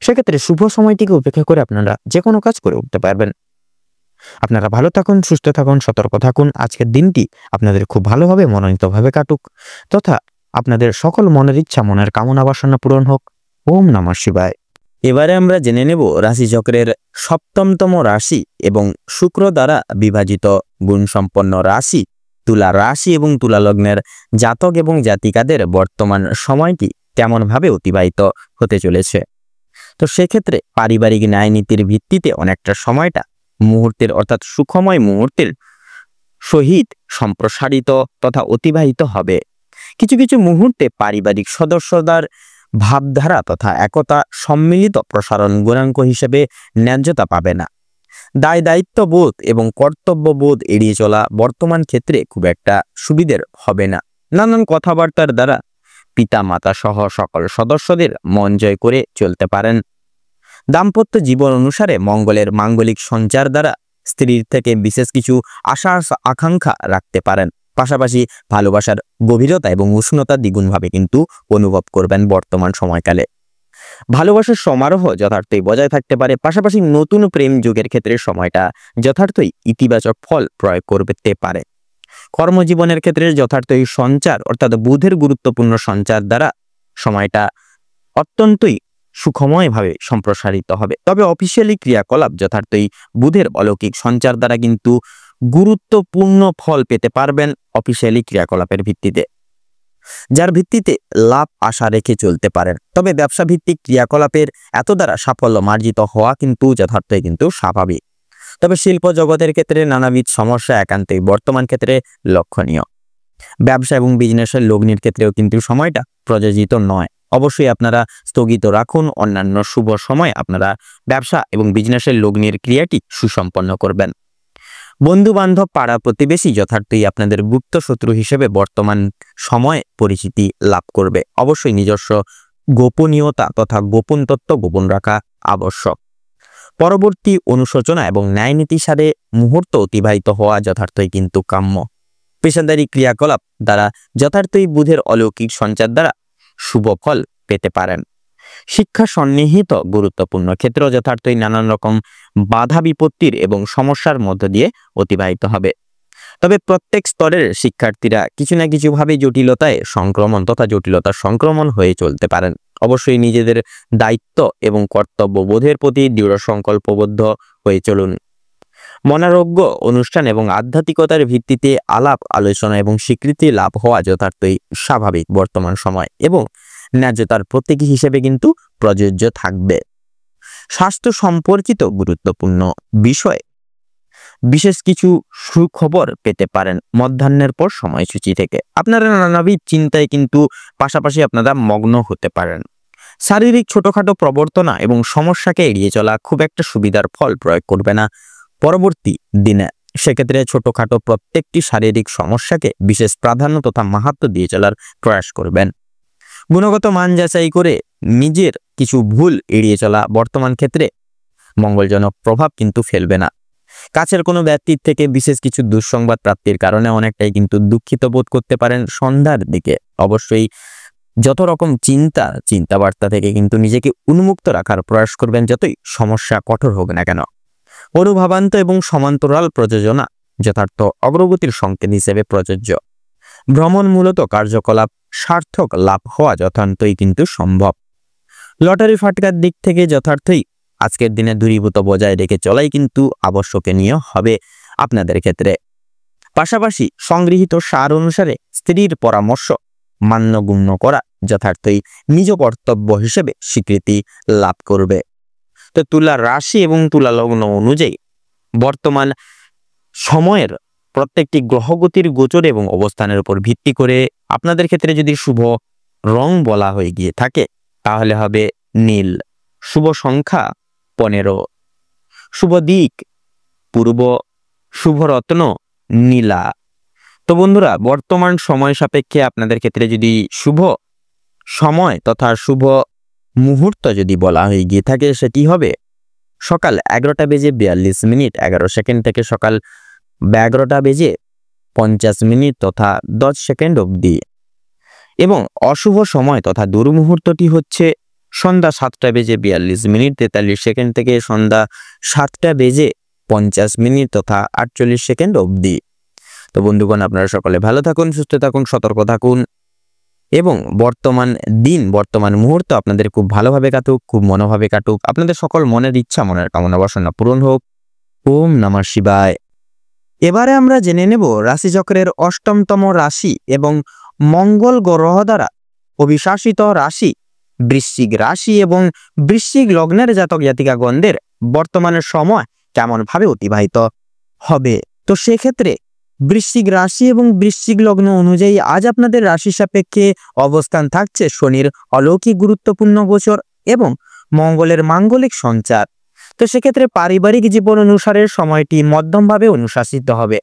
সেক্ষেত্রে শুভ সময়টিকে উপেক্ষা করে আপনারা যে কোনো কাজ করে উঠতে পারবেন। আপনারা ভালো থাকুন, সুস্থ থাকুন, সতর্ক থাকুন। আজকের দিনটি আপনাদের খুব ভালোভাবে মনোনীতভাবে কাটুক তথা আপনাদের সকল মনের ইচ্ছা, মনের কামনা বাসনা পূরণ হোক। ওম নমঃ শিবায়। এবারে আমরা জেনে নেব রাশিচক্রের সপ্তমতম রাশি এবং শুক্র দ্বারা বিভাজিত গুণসম্পন্ন রাশি তুলা রাশি এবং তুলা লগ্নের জাতক এবং জাতিকাদের বর্তমান সময়টি কেমনভাবে অতিবাহিত হতে চলেছে। তো সেক্ষেত্রে পারিবারিক ন্যায় নীতির ভিত্তিতে অনেকটা সময়টা মুহূর্তের অর্থাৎ সুখময় মুহূর্তের সহিত সম্প্রসারিত তথা অতিবাহিত হবে। কিছু কিছু মুহূর্তে পারিবারিক সদস্যদের ভাবধারা তথা একতা সম্মিলিত প্রসারণ গুণাঙ্ক হিসেবে ন্যায্যতা পাবে না। দায় দায়িত্ববোধ এবং কর্তব্যবোধ এড়িয়ে চলা বর্তমান ক্ষেত্রে খুব একটা সুবিধের হবে না। নানান কথাবার্তার দ্বারা পিতা মাতা সহ সকল সদস্যদের মন জয় করে চলতে পারেন। দাম্পত্য জীবন অনুসারে মঙ্গলের মাঙ্গলিক সঞ্চার দ্বারা স্ত্রীর থেকে বিশেষ কিছু আশা আকাঙ্ক্ষা রাখতে পারেন। পাশাপাশি ভালোবাসার গভীরতা এবং উষ্ণতা দ্বিগুণভাবে কিন্তু অনুভব করবেন বর্তমান সময়কালে। ভালোবাসার সমারোহ যথার্থই বজায় থাকতে পারে। পাশাপাশি নতুন প্রেম যুগের ক্ষেত্রে সময়টা যথার্থই ইতিবাচক ফল প্রয়োগ করতে পারে। কর্মজীবনের ক্ষেত্রে যথার্থই সঞ্চার অর্থাৎ বুধের গুরুত্বপূর্ণ সঞ্চার দ্বারা সময়টা অত্যন্তই সুখময়ভাবে সম্প্রসারিত হবে। তবে অফিসিয়ালি ক্রিয়াকলাপ যথার্থই বুধের অলৌকিক সঞ্চার দ্বারা কিন্তু গুরুত্বপূর্ণ ফল পেতে পারবেন অফিসিয়ালি ক্রিয়াকলাপের ভিত্তিতে, যার ভিত্তিতে লাভ আশা রেখে চলতে পারেন। তবে ব্যবসা ভিত্তিক ক্রিয়াকলাপের এত দ্বারা সাফল্য মার্জিত হওয়া কিন্তু যথার্থই কিন্তু স্বাভাবিক। তবে শিল্প জগতের ক্ষেত্রে নানাবিধ সমস্যা একান্তই বর্তমান ক্ষেত্রে লক্ষণীয়। ব্যবসা এবং বিজনেসের লগ্নির ক্ষেত্রেও কিন্তু সময়টা প্রযোজিত নয়। অবশ্যই আপনারা স্থগিত রাখুন। অন্যান্য শুভ সময় আপনারা ব্যবসা এবং বিজনেসের লগ্নির ক্রিয়াটি সুসম্পন্ন করবেন। বন্ধু বান্ধব পাড়া প্রতিবেশী যথার্থই আপনাদের গুপ্ত শত্রু হিসেবে বর্তমান সময়ে পরিচিতি লাভ করবে। অবশ্যই নিজস্ব গোপনীয়তা তথা গোপন তত্ত্ব গোপন রাখা আবশ্যক। পরবর্তী অনুশোচনা এবং ন্যায়নীতি সাথে মুহূর্ত অতিবাহিত হওয়া যথার্থই কিন্তু কাম্য। পেশাদারি ক্রিয়াকলাপ দ্বারা যথার্থই বুধের অলৌকিক সঞ্চার দ্বারা শুভ ফল পেতে পারেন। শিক্ষা সন্নিহিত গুরুত্বপূর্ণ ক্ষেত্র যথার্থই নানান রকম বাধা বিপত্তির এবং সমস্যার মধ্য দিয়ে অতিবাহিত হবে। তবে প্রত্যেক স্তরের শিক্ষার্থীরা কিছু না কিছুভাবে জটিলতার সংক্রমণ হয়ে চলতে পারেন। অবশ্যই নিজেদের দায়িত্ব এবং কর্তব্যবোধের প্রতি দৃঢ় সংকল্পবদ্ধ হয়ে চলুন। মনোরোগ্য অনুষ্ঠান এবং আধ্যাত্মিকতার ভিত্তিতে আলাপ আলোচনা এবং স্বীকৃতি লাভ হওয়া যথার্থই স্বাভাবিক বর্তমান সময় এবং ন্যায্যতার প্রতীকী হিসেবে কিন্তু প্রযোজ্য থাকবে। স্বাস্থ্য সম্পর্কিত গুরুত্বপূর্ণ বিষয়ে বিশেষ কিছু সুখবর পেতে পারেন মধ্যাহ্নের পর সময়সূচি থেকে। আপনারা নানাবিধ চিন্তায় কিন্তু পাশাপাশি আপনারা মগ্ন হতে পারেন। শারীরিক ছোটখাটো প্রবর্তনা এবং সমস্যাকে এড়িয়ে চলা খুব একটা সুবিধার ফল প্রয়োগ করবে না পরবর্তী দিনে। সেক্ষেত্রে ছোটখাটো প্রত্যেকটি শারীরিক সমস্যাকে বিশেষ প্রাধান্য তথা মাহাত্ম্য দিয়ে চলার প্রয়াস করবেন। গুণগত মান যাচাই করে নিজের কিছু ভুল এড়িয়ে চলা বর্তমান ক্ষেত্রে মঙ্গলজনক প্রভাব কিন্তু ফেলবে না। কাছের কোনো ব্যক্তির থেকে বিশেষ কিছু দুঃসংবাদ প্রাপ্তির কারণে অনেকটাই কিন্তু দুঃখিত বোধ করতে পারেন সন্ধ্যার দিকে। অবশ্যই যত রকম চিন্তাবার্তা থেকে কিন্তু নিজেকে উন্মুক্ত রাখার প্রয়াস করবেন, যতই সমস্যা কঠোর হোক না কেন। অনুভাবান্ত এবং সমান্তরাল প্রযোজনা যথার্থ অগ্রগতির সংকেত হিসেবে প্রযোজ্য। ভ্রমণমূলত কার্যকলাপ সার্থক লাভ হওয়া যথার্থই কিন্তু সম্ভব। লটারি ফাটকার দিক থেকে যথার্থই আজকের দিনে দূরীভূত বজায় রেখে চলাই কিন্তু আবশ্যকীয় হবে আপনাদের ক্ষেত্রে। পাশাপাশি সংগৃহীত সার অনুসারে স্ত্রীর পরামর্শ মান্যগণ্য করা যথার্থই নিজ কর্তব্য হিসেবে স্বীকৃতি লাভ করবে। তো তুলা রাশি এবং তুলা লগ্ন অনুযায়ী বর্তমান সময়ের প্রত্যেকটি গ্রহগতির গোচর এবং অবস্থানের উপর ভিত্তি করে আপনাদের ক্ষেত্রে যদি শুভ রং বলা হয়ে গিয়ে থাকে তাহলে হবে নীল। শুভ সংখ্যা 15, শুভ দিক পূর্ব, শুভ রত্ন নীলা। তো বন্ধুরা, বর্তমান সময় সাপেক্ষে আপনাদের ক্ষেত্রে যদি শুভ সময় তথা শুভ মুহূর্ত যদি বলা হয়ে গিয়ে থাকে সেটি হবে সকাল 11:42 11 সেকেন্ড থেকে সকাল 11:50 তথা 10 সেকেন্ড অবধি। এবং অশুভ সময় তথা দুর্মুহূর্তটি হচ্ছে সন্ধ্যা 7:42 43 সেকেন্ড থেকে সন্ধ্যা 7:50 তথা 48 সেকেন্ড অবধি। তো বন্ধুগণ, আপনারা সকলে ভালো থাকুন, সুস্থ থাকুন, সতর্ক থাকুন এবং বর্তমান মুহূর্ত আপনাদের খুব ভালোভাবে কাটুক, খুব মনোভাবে কাটুক। আপনাদের সকল মনের ইচ্ছা, মনের কামনা বাসনা পূরণ হোক। ওম নমঃ শিবায়। এবারে আমরা জেনে নেব রাশিচক্রের অষ্টমতম রাশি এবং মঙ্গল গ্রহ দ্বারা অভিশাসিত রাশি বৃশ্চিক রাশি এবং বৃশ্চিক লগ্নের জাতক জাতিকাগণদের বর্তমানের সময় কেমন ভাবে অতিবাহিত হবে। তো সেক্ষেত্রে বৃশ্চিক রাশি এবং বৃশ্চিক লগ্ন অনুযায়ী আজ আপনাদের রাশি সাপেক্ষে অবস্থান থাকছে শনির অলৌকিক গুরুত্বপূর্ণ গোচর এবং মঙ্গলের মাঙ্গলিক সঞ্চার। তো সেক্ষেত্রে পারিবারিক জীবন অনুসারে সময়টি মধ্যমভাবে অনুশাসিত হবে।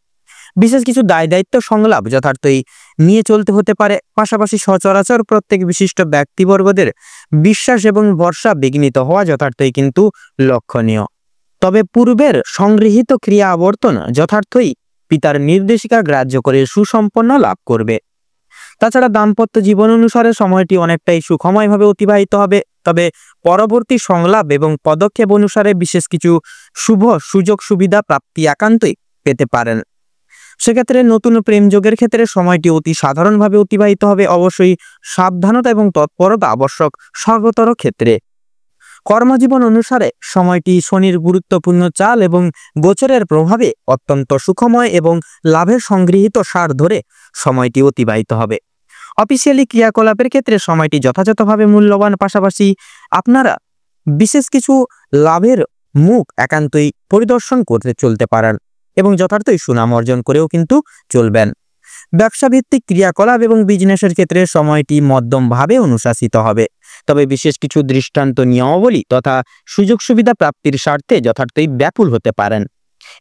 বিশেষ কিছু দায় দায়িত্ব সংলাপ যথার্থই নিয়ে চলতে হতে পারে। পাশাপাশি সচরাচর প্রত্যেক বিশিষ্ট ব্যক্তিবর্গদের বিশ্বাস এবং ভরসা বিঘ্নিত হওয়া যথার্থই কিন্তু লক্ষণীয়। তবে পূর্বের সংগৃহীত ক্রিয়া আবর্তন যথার্থই পিতার নির্দেশিকা গ্রাহ্য করে সুসম্পন্ন লাভ করবে। তাছাড়া দাম্পত্য জীবন অনুসারে সময়টি অনেকটাই সুখময়ভাবে অতিবাহিত হবে। তবে পরবর্তী সংলাপ এবং পদক্ষেপ অনুসারে বিশেষ কিছু শুভ সুযোগ সুবিধা প্রাপ্তি একান্তই পেতে পারেন। সেক্ষেত্রে নতুন প্রেমযোগের ক্ষেত্রে সময়টি অতি সাধারণভাবে অতিবাহিত হবে। অবশ্যই সাবধানতা এবং তৎপরতা আবশ্যক সর্বতর ক্ষেত্রে। কর্মজীবন অনুসারে সময়টি শনির গুরুত্বপূর্ণ চাল এবং গোচরের প্রভাবে অত্যন্ত সুখময় এবং লাভের সংগৃহীত সার ধরে সময়টি অতিবাহিত হবে। অফিসিয়ালি ক্রিয়াকলাপের ক্ষেত্রে সময়টি যথাযথভাবে মূল্যবান। পাশাপাশি আপনারা বিশেষ কিছু লাভের মুখ একান্তই পরিদর্শন করতে চলতে পারেন এবং যথার্থই সুনাম অর্জন করেও কিন্তু চলবেন। ব্যবসা ভিত্তিক ক্রিয়াকলাপ এবং বিজনেসের ক্ষেত্রে সময়টি মধ্যমভাবে অনুশাসিত হবে। তবে বিশেষ কিছু দৃষ্টান্ত নিয়মাবলী তথা সুযোগ সুবিধা প্রাপ্তির স্বার্থে যথার্থই ব্যাকুল হতে পারেন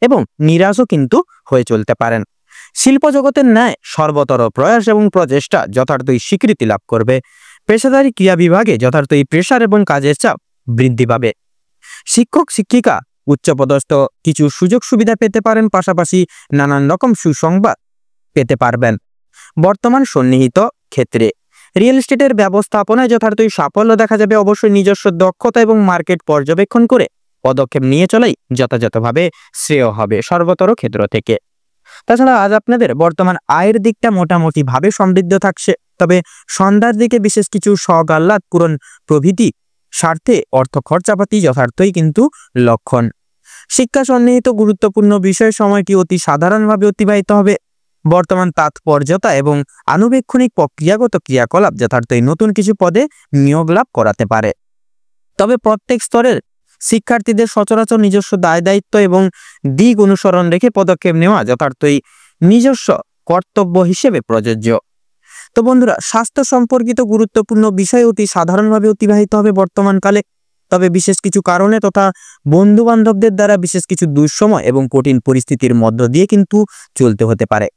এবং নিরাশও কিন্তু হয়ে চলতে পারেন। শিল্প জগতের ন্যায় সর্বতর প্রয়াস এবং প্রচেষ্টা যথার্থই স্বীকৃতি লাভ করবে। পেশাদারী ক্রিয়া বিভাগে যথার্থই প্রেশার এবং কাজের চাপ বৃদ্ধি পাবে। শিক্ষক শিক্ষিকা উচ্চপদস্থ কিছু সুযোগ সুবিধা পেতে পারেন। পাশাপাশি নানান রকম সুসংবাদ পেতে পারবেন। বর্তমান সন্নিহিত ক্ষেত্রে রিয়েল এস্টেটের ব্যবস্থাপনায় যথার্থই সাফল্য দেখা যাবে। অবশ্যই নিজস্ব দক্ষতা এবং মার্কেট পর্যবেক্ষণ করে পদক্ষেপ নিয়ে চলাই যথাযথভাবে শ্রেয় হবে সর্বতর ক্ষেত্র থেকে। তাছাড়া আজ আপনাদের বর্তমান আয়ের দিকটা মোটামুটি ভাবে সমৃদ্ধ থাকছে। তবে সন্ধ্যার দিকে বিশেষ কিছু শখ আহ্লাদ পূরণ প্রভৃতি স্বার্থে অর্থ খরচাপাতি যথার্থই কিন্তু লক্ষণ। শিক্ষা সন্নিহিত গুরুত্বপূর্ণ বিষয় সময়টি অতি সাধারণভাবে অতিবাহিত হবে। বর্তমান তাৎপর্যতা এবং আনুবেক্ষণিক প্রক্রিয়াগত ক্রিয়াকলাপ যথার্থই নতুন কিছু পদে নিয়োগ লাভ করাতে পারে। তবে প্রত্যেক স্তরের শিক্ষার্থীদের সচরাচর নিজস্ব দায় দায়িত্ব এবং দিক অনুসরণ রেখে পদক্ষেপ নেওয়া যথার্থই নিজস্ব কর্তব্য হিসেবে প্রযোজ্য। তো বন্ধুরা, স্বাস্থ্য সম্পর্কিত গুরুত্বপূর্ণ বিষয় অতি সাধারণভাবে অতিবাহিত হবে বর্তমানকালে। তবে বিশেষ কিছু কারণে তথা বন্ধু বান্ধবদের দ্বারা বিশেষ কিছু দুঃসময় এবং কঠিন পরিস্থিতির মধ্য দিয়ে কিন্তু চলতে হতে পারে।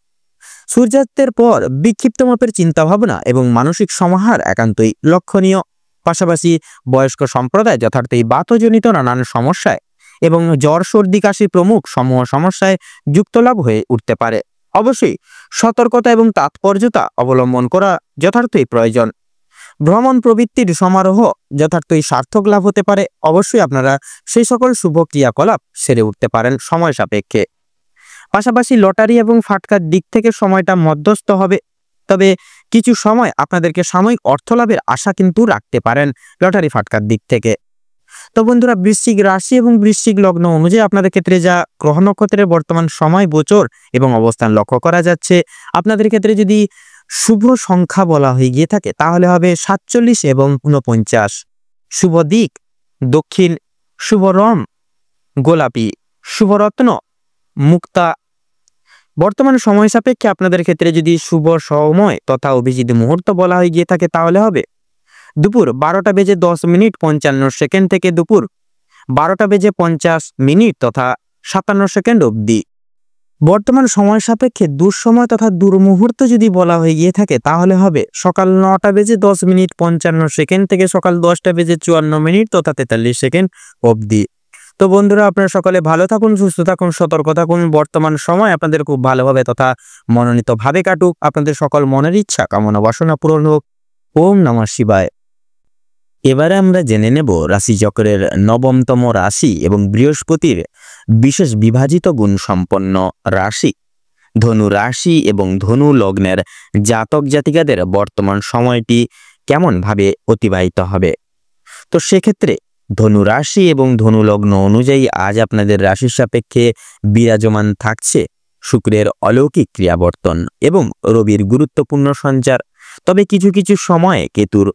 সূর্যাস্তের পর বিক্ষিপ্ত মাপের চিন্তাভাবনা এবং মানসিক সমাহার একান্তই লক্ষণীয়। পাশাপাশি বয়স্ক সম্প্রদায় যথার্থই বাতজনিত নানান সমস্যায় এবং জ্বর সর্দি কাশি প্রমুখ সমূহ সমস্যায় যুক্তলাভ হয়ে উঠতে পারে। অবশ্যই সতর্কতা এবং তাৎপর্যতা অবলম্বন করা যথার্থই প্রয়োজন। ভ্রমণ প্রবৃত্তির সমারোহ যথার্থই সার্থক লাভ হতে পারে। অবশ্যই আপনারা সেই সকল শুভ ক্রিয়াকলাপ সেরে উঠতে পারেন সময় সাপেক্ষে। পাশাপাশি লটারি এবং ফাটকার দিক থেকে সময়টা মধ্যস্থ হবে। তবে কিছু সময় আপনাদেরকে সাময়িক অর্থলাভের আশা কিন্তু রাখতে পারেন লটারি ফাটকার দিক থেকে। তো বন্ধুরা, বৃশ্চিক রাশি এবং বৃশ্চিক লগ্ন অনুযায়ী আপনাদের ক্ষেত্রে যা গ্রহ নক্ষত্রের বর্তমান সময় গোচর এবং অবস্থান লক্ষ্য করা যাচ্ছে, আপনাদের ক্ষেত্রে যদি শুভ সংখ্যা বলা হয়ে গিয়ে থাকে তাহলে হবে 47 এবং 49। শুভ দিক দক্ষিণ, শুভ রং গোলাপি, শুভ রত্ন মুক্তা। বর্তমান সময় সাপেক্ষে আপনাদের ক্ষেত্রে যদি শুভ সময় তথা অভিজিৎ মুহূর্ত বলা হয়ে গিয়ে থাকে তাহলে হবে দুপুর 12:10:55 থেকে দুপুর 12:50 তথা 57 সেকেন্ড অবধি। বর্তমান সময় সাপেক্ষে দুঃসময় তথা দুর্মুহূর্ত যদি বলা হয়ে গিয়ে থাকে তাহলে হবে সকাল 9:10:55 থেকে সকাল 10:54 তথা 43 অবধি। তো বন্ধুরা, আপনারা সকলে ভালো থাকুন, সুস্থ থাকুন, সতর্ক থাকুন। বর্তমান সময় আপনাদের খুব ভালোভাবে তথা মনোনীতভাবে কাটুক। আপনাদের সকল মনের ইচ্ছা কামনা বাসনা পূরণ হোক। ওম নমঃ শিবায়। এবারে আমরা জেনে নেব রাশিচক্রের 9মতম রাশি এবং বৃহস্পতির বিশেষ বিভাজিত গুণ সম্পন্ন রাশি ধনু রাশি এবং ধনু লগ্নের জাতক জাতিকাদের বর্তমান সময়টি কেমন ভাবে অতিবাহিত হবে। তো সেক্ষেত্রে ধনু রাশি এবং ধনু লগ্ন অনুযায়ী আজ আপনাদের রাশির সাপেক্ষে বিরাজমান থাকছে শুক্রের অলৌকিক ক্রিয়াবর্তন এবং রবির গুরুত্বপূর্ণ সঞ্চার। তবে কিছু কিছু সময়ে কেতুর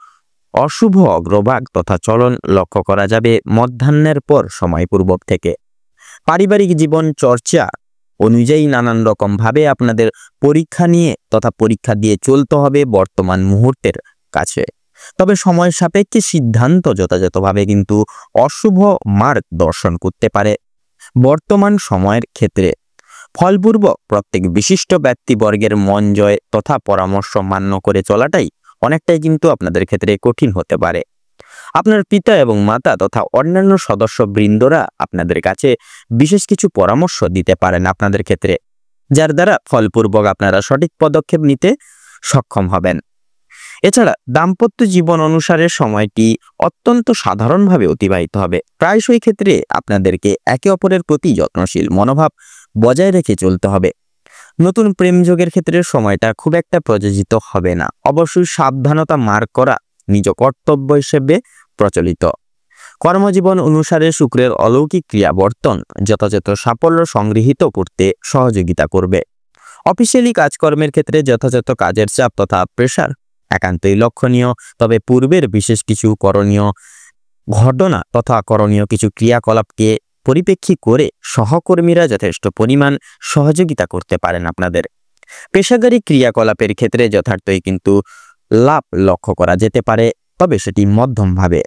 অশুভ অগ্রভাগ তথা চলন লক্ষ্য করা যাবে মধ্যাহ্নের পর সময়পূর্বক থেকে। পারিবারিক জীবন চর্চা অনুযায়ী নানান রকম ভাবে আপনাদের পরীক্ষা নিয়ে তথা পরীক্ষা দিয়ে চলতে হবে বর্তমান মুহূর্তের কাছে। তবে সময় সাপেক্ষে সিদ্ধান্ত যথাযথভাবে কিন্তু অশুভ মার্গ দর্শন করতে পারে। বর্তমান সময়ের ক্ষেত্রে ফলপূর্বক প্রত্যেক বিশিষ্ট ব্যক্তিবর্গের মন জয় তথা পরামর্শ মান্য করে চলাটাই অনেকটাই কিন্তু আপনাদের ক্ষেত্রে কঠিন হতে পারে। আপনার পিতা এবং মাতা তথা অন্যান্য সদস্য বৃন্দরা আপনাদের কাছে বিশেষ কিছু পরামর্শ দিতে পারেন আপনাদের ক্ষেত্রে, যার দ্বারা ফলপূর্বক আপনারা সঠিক পদক্ষেপ নিতে সক্ষম হবেন। এছাড়া দাম্পত্য জীবন অনুসারে সময়টি অত্যন্ত সাধারণভাবে অতিবাহিত হবে। প্রায়শই ক্ষেত্রে আপনাদেরকে একে অপরের প্রতি যত্নশীল মনোভাব বজায় রেখে চলতে হবে। নতুন প্রেমযোগের ক্ষেত্রে সময়টা খুব একটা প্রযোজিত হবে না। অবশ্যই সাবধানতা মার্ক করা নিজ কর্তব্য হিসেবে প্রচলিত। কর্মজীবন অনুসারে শুক্রের অলৌকিক ক্রিয়াবর্তন যথাযথ সাফল্য সংগৃহীত করতে সহযোগিতা করবে। অফিসিয়ালি কাজকর্মের ক্ষেত্রে যথাযথ কাজের চাপ তথা প্রেশার একান্তই লক্ষণীয়। তবে পূর্বের বিশেষ কিছু করণীয় ঘটনা তথা করণীয় কিছু ক্রিয়াকলাপকে পরিপ্রেক্ষী করে সহকর্মীরা যথেষ্ট পরিমাণ সহযোগিতা করতে পারেন আপনাদের। পেশাদারী ক্রিয়াকলাপের ক্ষেত্রে যথার্থই কিন্তু লাভ লক্ষ্য করা যেতে পারে, তবে সেটি মধ্যমভাবে।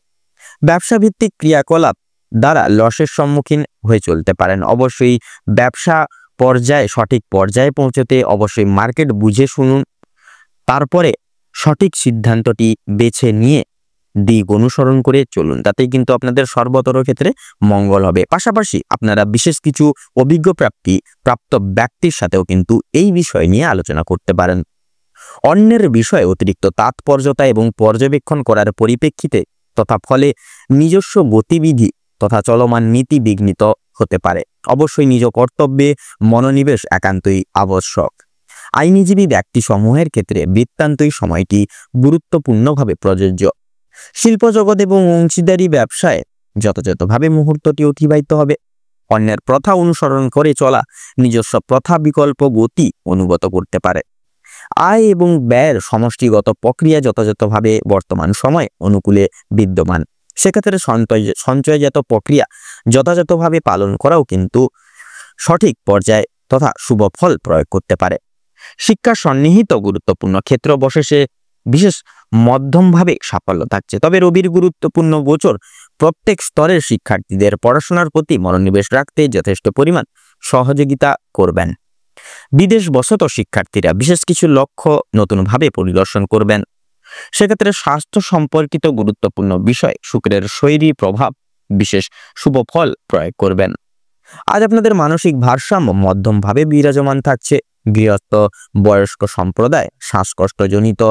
ব্যবসা ভিত্তিক ক্রিয়াকলাপ দ্বারা লসের সম্মুখীন হয়ে চলতে পারেন। অবশ্যই ব্যবসা পর্যায়ে সঠিক পর্যায়ে পৌঁছতে অবশ্যই মার্কেট বুঝে শুনুন, তারপরে সঠিক সিদ্ধান্তটি বেছে নিয়ে দিক অনুসরণ করে চলুন, তাতেই কিন্তু আপনাদের সর্বতর ক্ষেত্রে মঙ্গল হবে। পাশাপাশি আপনারা বিশেষ কিছু অভিজ্ঞ প্রাপ্ত ব্যক্তির সাথেও কিন্তু এই বিষয় নিয়ে আলোচনা করতে পারেন। অন্যের বিষয়ে অতিরিক্ত তাৎপর্যতা এবং পর্যবেক্ষণ করার পরিপ্রেক্ষিতে তথা ফলে নিজস্ব গতিবিধি তথা চলমান নীতি বিঘ্নিত হতে পারে। অবশ্যই নিজ কর্তব্যে মনোনিবেশ একান্তই আবশ্যক। আইনজীবী ব্যক্তি সমূহের ক্ষেত্রে বৃত্তান্তই সময়টি গুরুত্বপূর্ণভাবে প্রযোজ্য। শিল্পজগৎ এবং অংশীদারি ব্যবসায় যথাযথভাবে মুহূর্তটি অতিবাহিত হবে। অন্যের প্রথা অনুসরণ করে চলা নিজস্ব প্রথা বিকল্প গতি অনুগত করতে পারে। আয় এবং ব্যয়ের সমষ্টিগত প্রক্রিয়া যথাযথভাবে বর্তমান সময় অনুকূলে বিদ্যমান। সেক্ষেত্রে সঞ্চয়জাত প্রক্রিয়া যথাযথভাবে পালন করাও কিন্তু সঠিক পর্যায়ে তথা শুভ ফল প্রয়োগ করতে পারে। শিক্ষা সন্নিহিত গুরুত্বপূর্ণ ক্ষেত্র বশেষে বিশেষ মধ্যমভাবে সাফল্য থাকছে। তবে রবির গুরুত্বপূর্ণ গোচর প্রত্যেক স্তরের শিক্ষার্থীদের পড়াশোনার প্রতি মনোনিবেশ রাখতে যথেষ্ট পরিমাণ সহযোগিতা করবেন। বিদেশ বসত শিক্ষার্থীরা বিশেষ কিছু লক্ষ্য নতুনভাবে পরিদর্শন করবেন। সেক্ষেত্রে স্বাস্থ্য সম্পর্কিত গুরুত্বপূর্ণ বিষয় শুক্রের শৈরী প্রভাব বিশেষ শুভ ফল প্রয়োগ করবেন। আজ আপনাদের মানসিক ভারসাম্য মধ্যমভাবে বিরাজমান থাকছে। গৃহস্থ বয়স্ক সম্প্রদায় শ্বাসকষ্টজনিত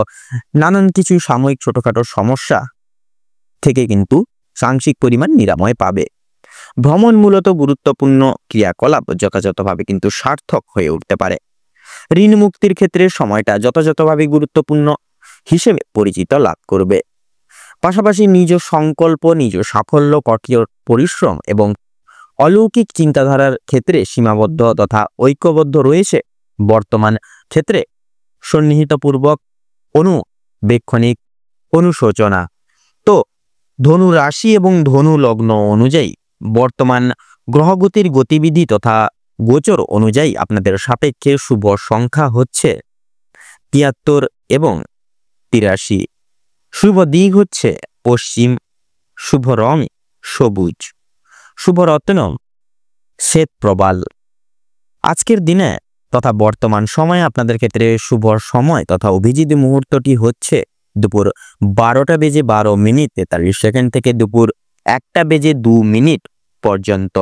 নানান কিছু সাময়িক ছোটখাটো সমস্যা থেকে কিন্তু সাংশিক পরিমাণ নিরাময় পাবে। ভ্রমণ মূলত গুরুত্বপূর্ণ ক্রিয়াকলাপ যথাযথভাবে কিন্তু সার্থক হয়ে উঠতে পারে। ঋণ মুক্তির ক্ষেত্রে সময়টা যথাযথভাবে গুরুত্বপূর্ণ হিসেবে পরিচিত লাভ করবে। পাশাপাশি নিজ সংকল্প, নিজ সাফল্য, কঠোর পরিশ্রম এবং অলৌকিক চিন্তাধারার ক্ষেত্রে সীমাবদ্ধ তথা ঐক্যবদ্ধ রয়েছে। বর্তমান ক্ষেত্রে সন্নিহিতপূর্বক অনুবেক্ষণিক অনুশোচনা। তো ধনু রাশি এবং ধনু লগ্ন অনুযায়ী বর্তমান গ্রহগতির গতিবিধি তথা গোচর অনুযায়ী আপনাদের সাপেক্ষে শুভ সংখ্যা হচ্ছে ৭৩ এবং ৮৩। শুভ দিক হচ্ছে পশ্চিম, শুভ রং সবুজ, শুভ রত্ন শ্বেত প্রবাল। আজকের দিনে তথা বর্তমান সময়ে আপনাদের ক্ষেত্রে শুভ সময় তথা অভিজিৎ মুহূর্তটি হচ্ছে দুপুর 12:12:43 থেকে দুপুর 1:02 পর্যন্ত।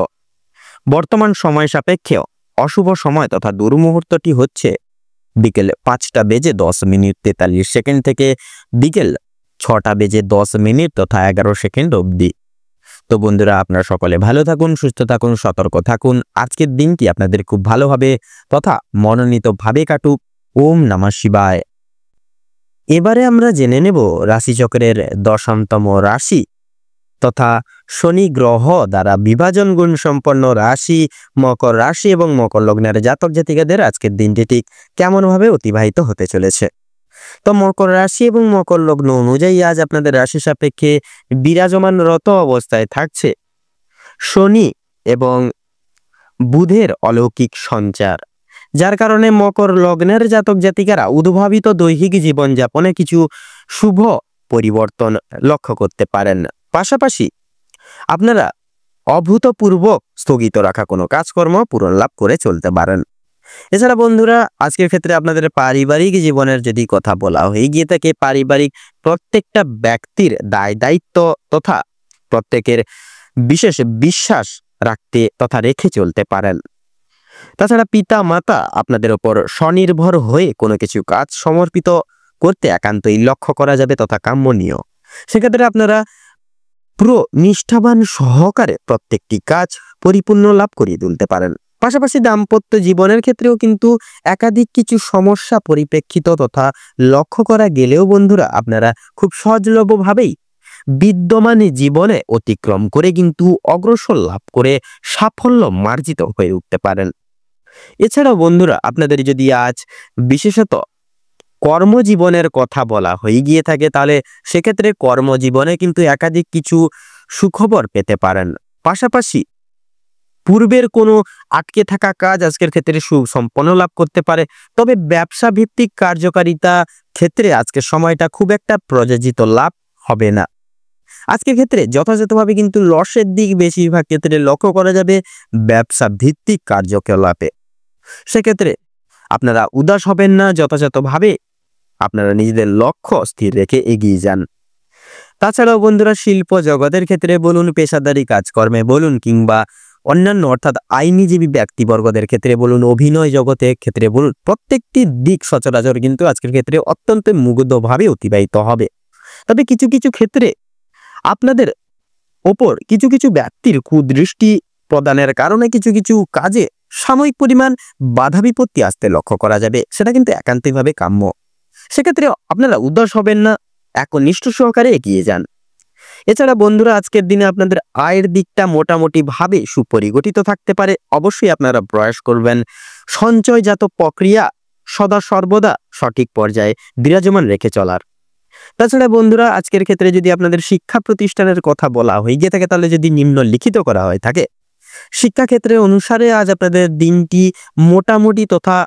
বর্তমান সময় সাপেক্ষে অশুভ সময় তথা দুর্মুহূর্তটি হচ্ছে বিকেল 5:10:43 থেকে বিকেল 6:10 তথা 11 অবধি। তো বন্ধুরা, আপনারা সকলে ভালো থাকুন, সুস্থ থাকুন, সতর্ক থাকুন। আজকের দিনটি আপনাদের খুব ভালোভাবে তথা মনোনীতভাবে কাটুক। ওম নমঃ শিবায়। এবারে আমরা জেনে নেব রাশিচক্রের 10তম রাশি তথা শনি গ্রহ দ্বারা বিভাজন গুণ সম্পন্ন রাশি মকর রাশি এবং মকর লগ্নের জাতক জাতিকাদের আজকের দিনটি ঠিক কেমনভাবে অতিবাহিত হতে চলেছে। তো মকর রাশি এবং মকর লগ্ন অনুযায়ী আজ আপনাদের রাশি সাপেক্ষে বিরাজমানরত অবস্থায় থাকছে শনি এবং বুধের অলৌকিক সঞ্চার, যার কারণে মকর লগ্নের জাতক জাতিকারা উদ্ভাবিত দৈহিক জীবনযাপনে কিছু শুভ পরিবর্তন লক্ষ্য করতে পারেন। পাশাপাশি আপনারা অভূতপূর্ব স্থগিত রাখা কোনো কাজকর্ম পূরণ লাভ করে চলতে পারেন। এছাড়া বন্ধুরা, আজকের ক্ষেত্রে আপনাদের পারিবারিক জীবনের যদি কথা বলা হয়ে গিয়ে থাকে, পারিবারিক প্রত্যেকটা ব্যক্তির দায় দায়িত্ব তথা প্রত্যেকের বিশেষ বিশ্বাস রাখতে তথা রেখে চলতে পারেন। তাছাড়া পিতা মাতা আপনাদের ওপর স্বনির্ভর হয়ে কোনো কিছু কাজ সমর্পিত করতে একান্তই লক্ষ্য করা যাবে তথা কাম্যনীয়। সেক্ষেত্রে আপনারা পুরো নিষ্ঠাবান সহকারে প্রত্যেকটি কাজ পরিপূর্ণ লাভ করিয়ে তুলতে পারেন। পাশাপাশি দাম্পত্য জীবনের ক্ষেত্রেও কিন্তু একাধিক কিছু সমস্যা পরিপ্রেক্ষিত তথা লক্ষ্য করা গেলেও বন্ধুরা আপনারা খুব সহজলভ্যভাবেই বিদ্যমান জীবনে অতিক্রম করে কিন্তু অগ্রসর লাভ করে সাফল্য মার্জিত হয়ে উঠতে পারেন। এছাড়াও বন্ধুরা, আপনাদের যদি আজ বিশেষত কর্মজীবনের কথা বলা হয়ে গিয়ে থাকে, তাহলে সেক্ষেত্রে কর্মজীবনে কিন্তু একাধিক কিছু সুখবর পেতে পারেন। পাশাপাশি পূর্বের কোনো আটকে থাকা কাজ আজকের ক্ষেত্রে সুসম্পন্ন লাভ করতে পারে। তবে ব্যবসা ভিত্তিক কার্যকারিতা ক্ষেত্রে আজকের সময়টা খুব একটা প্রযোজিত লাভ হবে না। আজকের ক্ষেত্রে যথাযথভাবে কিন্তু লসের দিক বেশিরভাগ ক্ষেত্রে লক্ষ্য করা যাবে ব্যবসা ভিত্তিক কার্যকলাপে। সেক্ষেত্রে আপনারা উদাস হবেন না, যথাযথভাবে আপনারা নিজেদের লক্ষ্য স্থির রেখে এগিয়ে যান। তাছাড়াও বন্ধুরা, শিল্প জগতের ক্ষেত্রে বলুন, পেশাদারি কাজকর্মে বলুন, কিংবা অন্যান্য অর্থাৎ আইনজীবী ব্যক্তিবর্গদের ক্ষেত্রে বলুন, অভিনয় জগতের ক্ষেত্রে বলুন, প্রত্যেকটি দিক সচরাচর কিন্তু আজকের ক্ষেত্রে অত্যন্ত মুগ্ধভাবে অতিবাহিত হবে। তবে কিছু কিছু ক্ষেত্রে আপনাদের ওপর কিছু কিছু ব্যক্তির কুদৃষ্টি প্রদানের কারণে কিছু কিছু কাজে সাময়িক পরিমাণ বাধা বিপত্তি আসতে লক্ষ্য করা যাবে, সেটা কিন্তু একান্তভাবে কাম্য। সেক্ষেত্রে আপনারা উদাস হবেন না, একনিষ্ঠ সহকারে এগিয়ে যান। এছাড়া বন্ধুরা, আজকের দিনে আপনাদের আয়ের দিকটা মোটামুটি ভাবে সুপরিগঠিত থাকতে পারে। অবশ্যই আপনারা প্রয়াস করবেন সঞ্চয়জাত প্রক্রিয়া সদা সর্বদা সঠিক পর্যায়ে বিরাজমান রেখে চলার। তাছাড়া বন্ধুরা, আজকের ক্ষেত্রে যদি আপনাদের শিক্ষা প্রতিষ্ঠানের কথা বলা হয়ে গিয়ে থাকে, তাহলে যদি নিম্নলিখিত করা হয়ে থাকে শিক্ষাক্ষেত্রে অনুসারে আজ আপনাদের দিনটি মোটামুটি তথা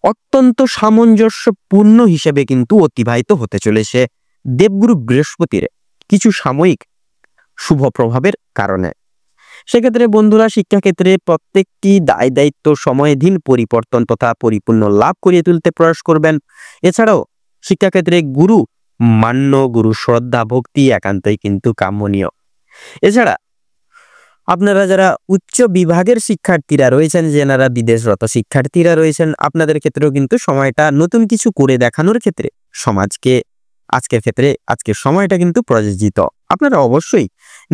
অত্যন্ত সামঞ্জস্যপূর্ণ হিসেবে কিন্তু অতিবাহিত হতে চলেছে দেবগুরু বৃহস্পতির কিছু সাময়িক শুভ প্রভাবের কারণে। সেক্ষেত্রে বন্ধুরা, শিক্ষাক্ষেত্রে প্রত্যেকটি দায় দায়িত্ব সময়াধীন পরিবর্তন তথা পরিপূর্ণ লাভ করিয়ে তুলতে প্রয়াস করবেন। এছাড়াও শিক্ষাক্ষেত্রে গুরু মান্য, গুরু শ্রদ্ধা ভক্তি একান্তই কিন্তু কাম্যনীয়। এছাড়া আপনারা যারা উচ্চ বিভাগের শিক্ষার্থীরা রয়েছেন, যারা বিদেশরত শিক্ষার্থীরা রয়েছেন, আপনাদের ক্ষেত্রেও কিন্তু সময়টা নতুন কিছু করে দেখানোর ক্ষেত্রে সমাজকে আজকের সময়টা কিন্তু প্রযোজিত। আপনারা অবশ্যই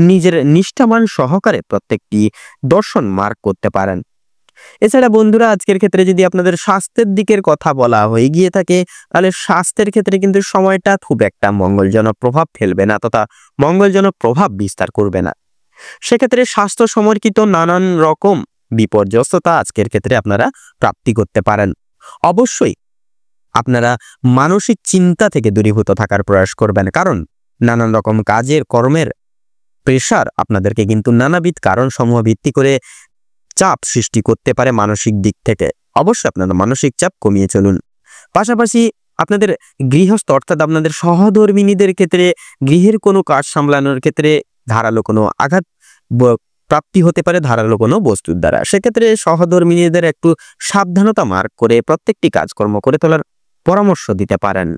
নিজের নিষ্ঠাবান সহকারে প্রত্যেকটি দর্শন মার্ক করতে পারেন। এছাড়া বন্ধুরা, আজকের ক্ষেত্রে যদি আপনাদের স্বাস্থ্যের দিকের কথা বলা হয়ে গিয়ে থাকে, তাহলে স্বাস্থ্যের ক্ষেত্রে কিন্তু সময়টা খুব একটা মঙ্গলজনক প্রভাব ফেলবে না তথা মঙ্গলজনক প্রভাব বিস্তার করবে না। সেক্ষেত্রে স্বাস্থ্য সম্পর্কিত নানান রকম বিপর্যস্ততা আজকের ক্ষেত্রে আপনারা প্রাপ্তি করতে পারেন। অবশ্যই আপনারা মানসিক চিন্তা থেকে দূরীভূত থাকার প্রয়াস করবেন, কারণ নানান রকম কাজের কর্মের প্রেশার আপনাদেরকে কিন্তু নানাবিধ কারণ সমূহ ভিত্তি করে চাপ সৃষ্টি করতে পারে মানসিক দিক থেকে। অবশ্যই আপনারা মানসিক চাপ কমিয়ে চলুন। পাশাপাশি আপনাদের গৃহস্থ অর্থাৎ আপনাদের সহধর্মিণীদের ক্ষেত্রে গৃহের কোনো কাজ সামলানোর ক্ষেত্রে ধারালো কোনো আঘাত প্রাপ্তি হতে পারে ধারালো কোনো বস্তুর দ্বারা। সেক্ষেত্রে সহধর্মিণীদের একটু সাবধানতা মার্ক করে প্রত্যেকটি কাজকর্ম করে তোলার পরামর্শ দিতে পারেন।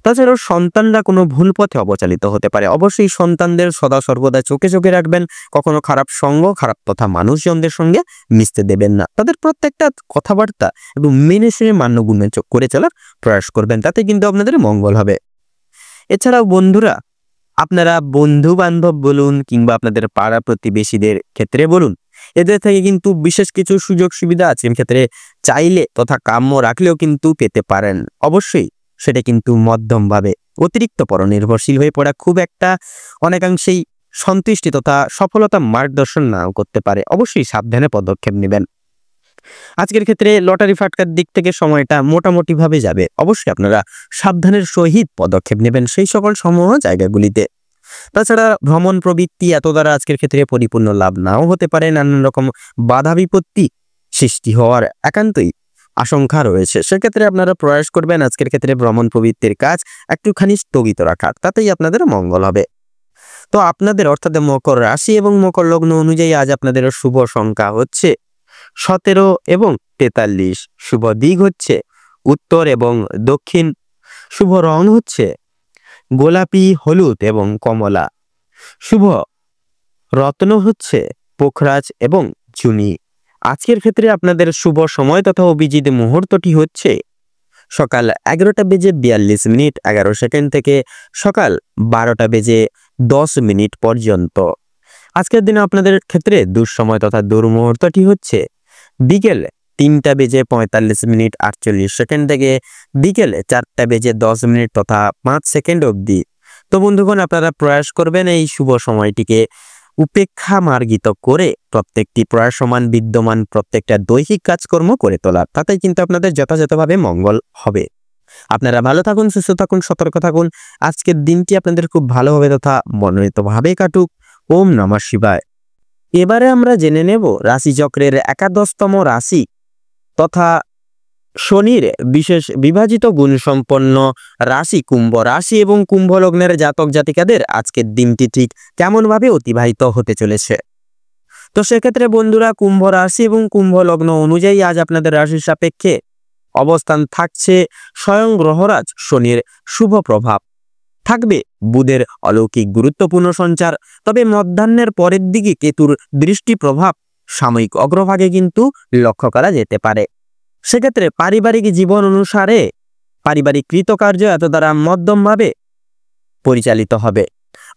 তাছাড়াও সন্তানরা কোনো ভুল পথে অবচালিত হতে পারে। অবশ্যই সন্তানদের সদা সর্বদা চোখে চোখে রাখবেন, কখনো খারাপ সঙ্গ খারাপ তথা মানুষজনদের সঙ্গে মিশতে দেবেন না। তাদের প্রত্যেকটা কথাবার্তা এবং মেনে শুনে মান্যগুণ্য করে চলার প্রয়াস করবেন, তাতে কিন্তু আপনাদের মঙ্গল হবে। এছাড়াও বন্ধুরা, আপনারা বন্ধু বান্ধব বলুন কিংবা আপনাদের পাড়া প্রতিবেশীদের ক্ষেত্রে বলুন, এদের থেকে কিন্তু বিশেষ কিছু সুযোগ সুবিধা আছে, ক্ষেত্রে চাইলে তথা কাম্য রাখলেও কিন্তু পেতে পারেন। অবশ্যই সেটা কিন্তু মধ্যমভাবে, অতিরিক্ত পরনির্ভরশীল হয়ে পড়া খুব একটা অনেকাংশেই সন্তুষ্টি তথা সফলতা মার্গদর্শন নাও করতে পারে। অবশ্যই সাবধানে পদক্ষেপ নেবেন। আজকের ক্ষেত্রে লটারি ফাটকার দিক থেকে সময়টা মোটামুটিভাবে যাবে। অবশ্যই আপনারা সাবধানের সহিত পদক্ষেপ নেবেন সেই সকল সমূহ জায়গাগুলিতে। তাছাড়া ভ্রমণ প্রবৃত্তি এত দ্বারা আজকের ক্ষেত্রে পরিপূর্ণ লাভ নাও হতে পারে, নানান রকম বাধা বিপত্তি সৃষ্টি হওয়ার একান্তই আশঙ্কা রয়েছে। সেক্ষেত্রে আপনারা প্রয়াস করবেন আজকের ক্ষেত্রে ভ্রমণ প্রবৃত্তির কাজ একটুখানি স্থগিত রাখার, তাতেই আপনাদের মঙ্গল হবে। তো আপনাদের অর্থাৎ মকর রাশি এবং মকর লগ্ন অনুযায়ী আজ আপনাদের শুভ সংখ্যা হচ্ছে 17 এবং 43। শুভ দিক হচ্ছে উত্তর এবং দক্ষিণ। শুভ রং হচ্ছে গোলাপি, হলুদ এবং কমলা। শুভ রত্ন হচ্ছে পোখরাজ এবং চুনি। আজকের ক্ষেত্রে আপনাদের শুভ সময় তথা অভিজিৎ মুহূর্তটি হচ্ছে সকাল 11:42:11 থেকে সকাল 12:10 পর্যন্ত। আজকের দিনে আপনাদের ক্ষেত্রে দুঃসময় তথা দুর্মুহূর্তটি হচ্ছে বিকেল 3:45:48 থেকে বিকেল 4:10 তথা 5 সেকেন্ড অবধি। তো বন্ধুগণ, আপনারা প্রয়াস করবেন এই শুভ সময়টিকে উপেক্ষা মার্গিত করে প্রত্যেকটি প্রয়াসমান বিদ্যমান প্রত্যেকটা দৈহিক কাজকর্ম করে তোলা, তাতে কিন্তু আপনাদের যথাযথভাবে মঙ্গল হবে। আপনারা ভালো থাকুন, সুস্থ থাকুন, সতর্ক থাকুন। আজকের দিনটি আপনাদের খুব ভালোভাবে তথা মনোনীতভাবে কাটুক। ওম নমঃ শিবায়। এবারে আমরা জেনে নেব রাশিচক্রের 11তম রাশি তথা শনির বিশেষ বিভাজিত গুণসম্পন্ন রাশি কুম্ভ রাশি এবং কুম্ভ লগ্নের জাতক জাতিকাদের আজকের দিনটি ঠিক কেমনভাবে অতিবাহিত হতে চলেছে। তো সেক্ষেত্রে বন্ধুরা, কুম্ভ রাশি এবং কুম্ভ লগ্ন অনুযায়ী আজ আপনাদের রাশির সাপেক্ষে অবস্থান থাকছে স্বয়ং গ্রহরাজ শনির শুভ প্রভাব, থাকবে বুধের অলৌকিক গুরুত্বপূর্ণ সঞ্চার। তবে মধ্যাহ্নের পরের দিকে কেতুর দৃষ্টি প্রভাব সাময়িক অগ্রভাগে কিন্তু লক্ষ্য করা যেতে পারে। সেক্ষেত্রে পারিবারিক জীবন অনুসারে পারিবারিক কৃতকার্য এত দ্বারা মধ্যমভাবে পরিচালিত হবে।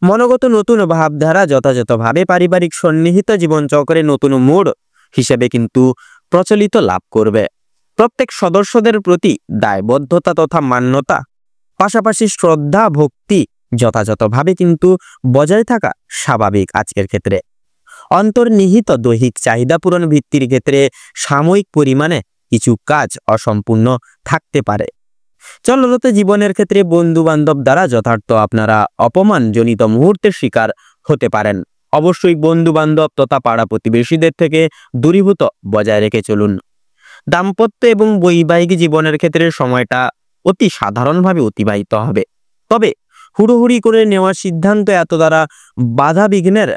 মনোগত নতুন ভাবধারা যথাযথভাবে পারিবারিক সন্নিহিত জীবনচক্রে নতুন মোড় হিসেবে কিন্তু প্রচলিত লাভ করবে। প্রত্যেক সদস্যদের প্রতি দায়বদ্ধতা তথা মান্যতা, পাশাপাশি শ্রদ্ধা ভক্তি যথাযথভাবে কিন্তু বজায় থাকা স্বাভাবিক। আজকের ক্ষেত্রে অন্তর্নিহিত দৈহিক চাহিদা পূরণ ভিত্তির ক্ষেত্রে সাময়িক পরিমাণে কিছু কাজ অসম্পূর্ণ থাকতে পারে। চলরত জীবনের ক্ষেত্রে বন্ধু বান্ধব দ্বারা যথার্থ আপনারা অপমানজনিত মুহূর্তের শিকার হতে পারেন। অবশ্যই বন্ধু বান্ধব তথা পাড়া প্রতিবেশীদের থেকে দূরীভূত বজায় রেখে চলুন। দাম্পত্য এবং বৈবাহিক জীবনের ক্ষেত্রে সময়টা অতি সাধারণভাবে অতিবাহিত হবে। তবে হুড়োহুড়ি করে নেওয়া সিদ্ধান্ত এত দ্বারা বাধা বিঘ্নের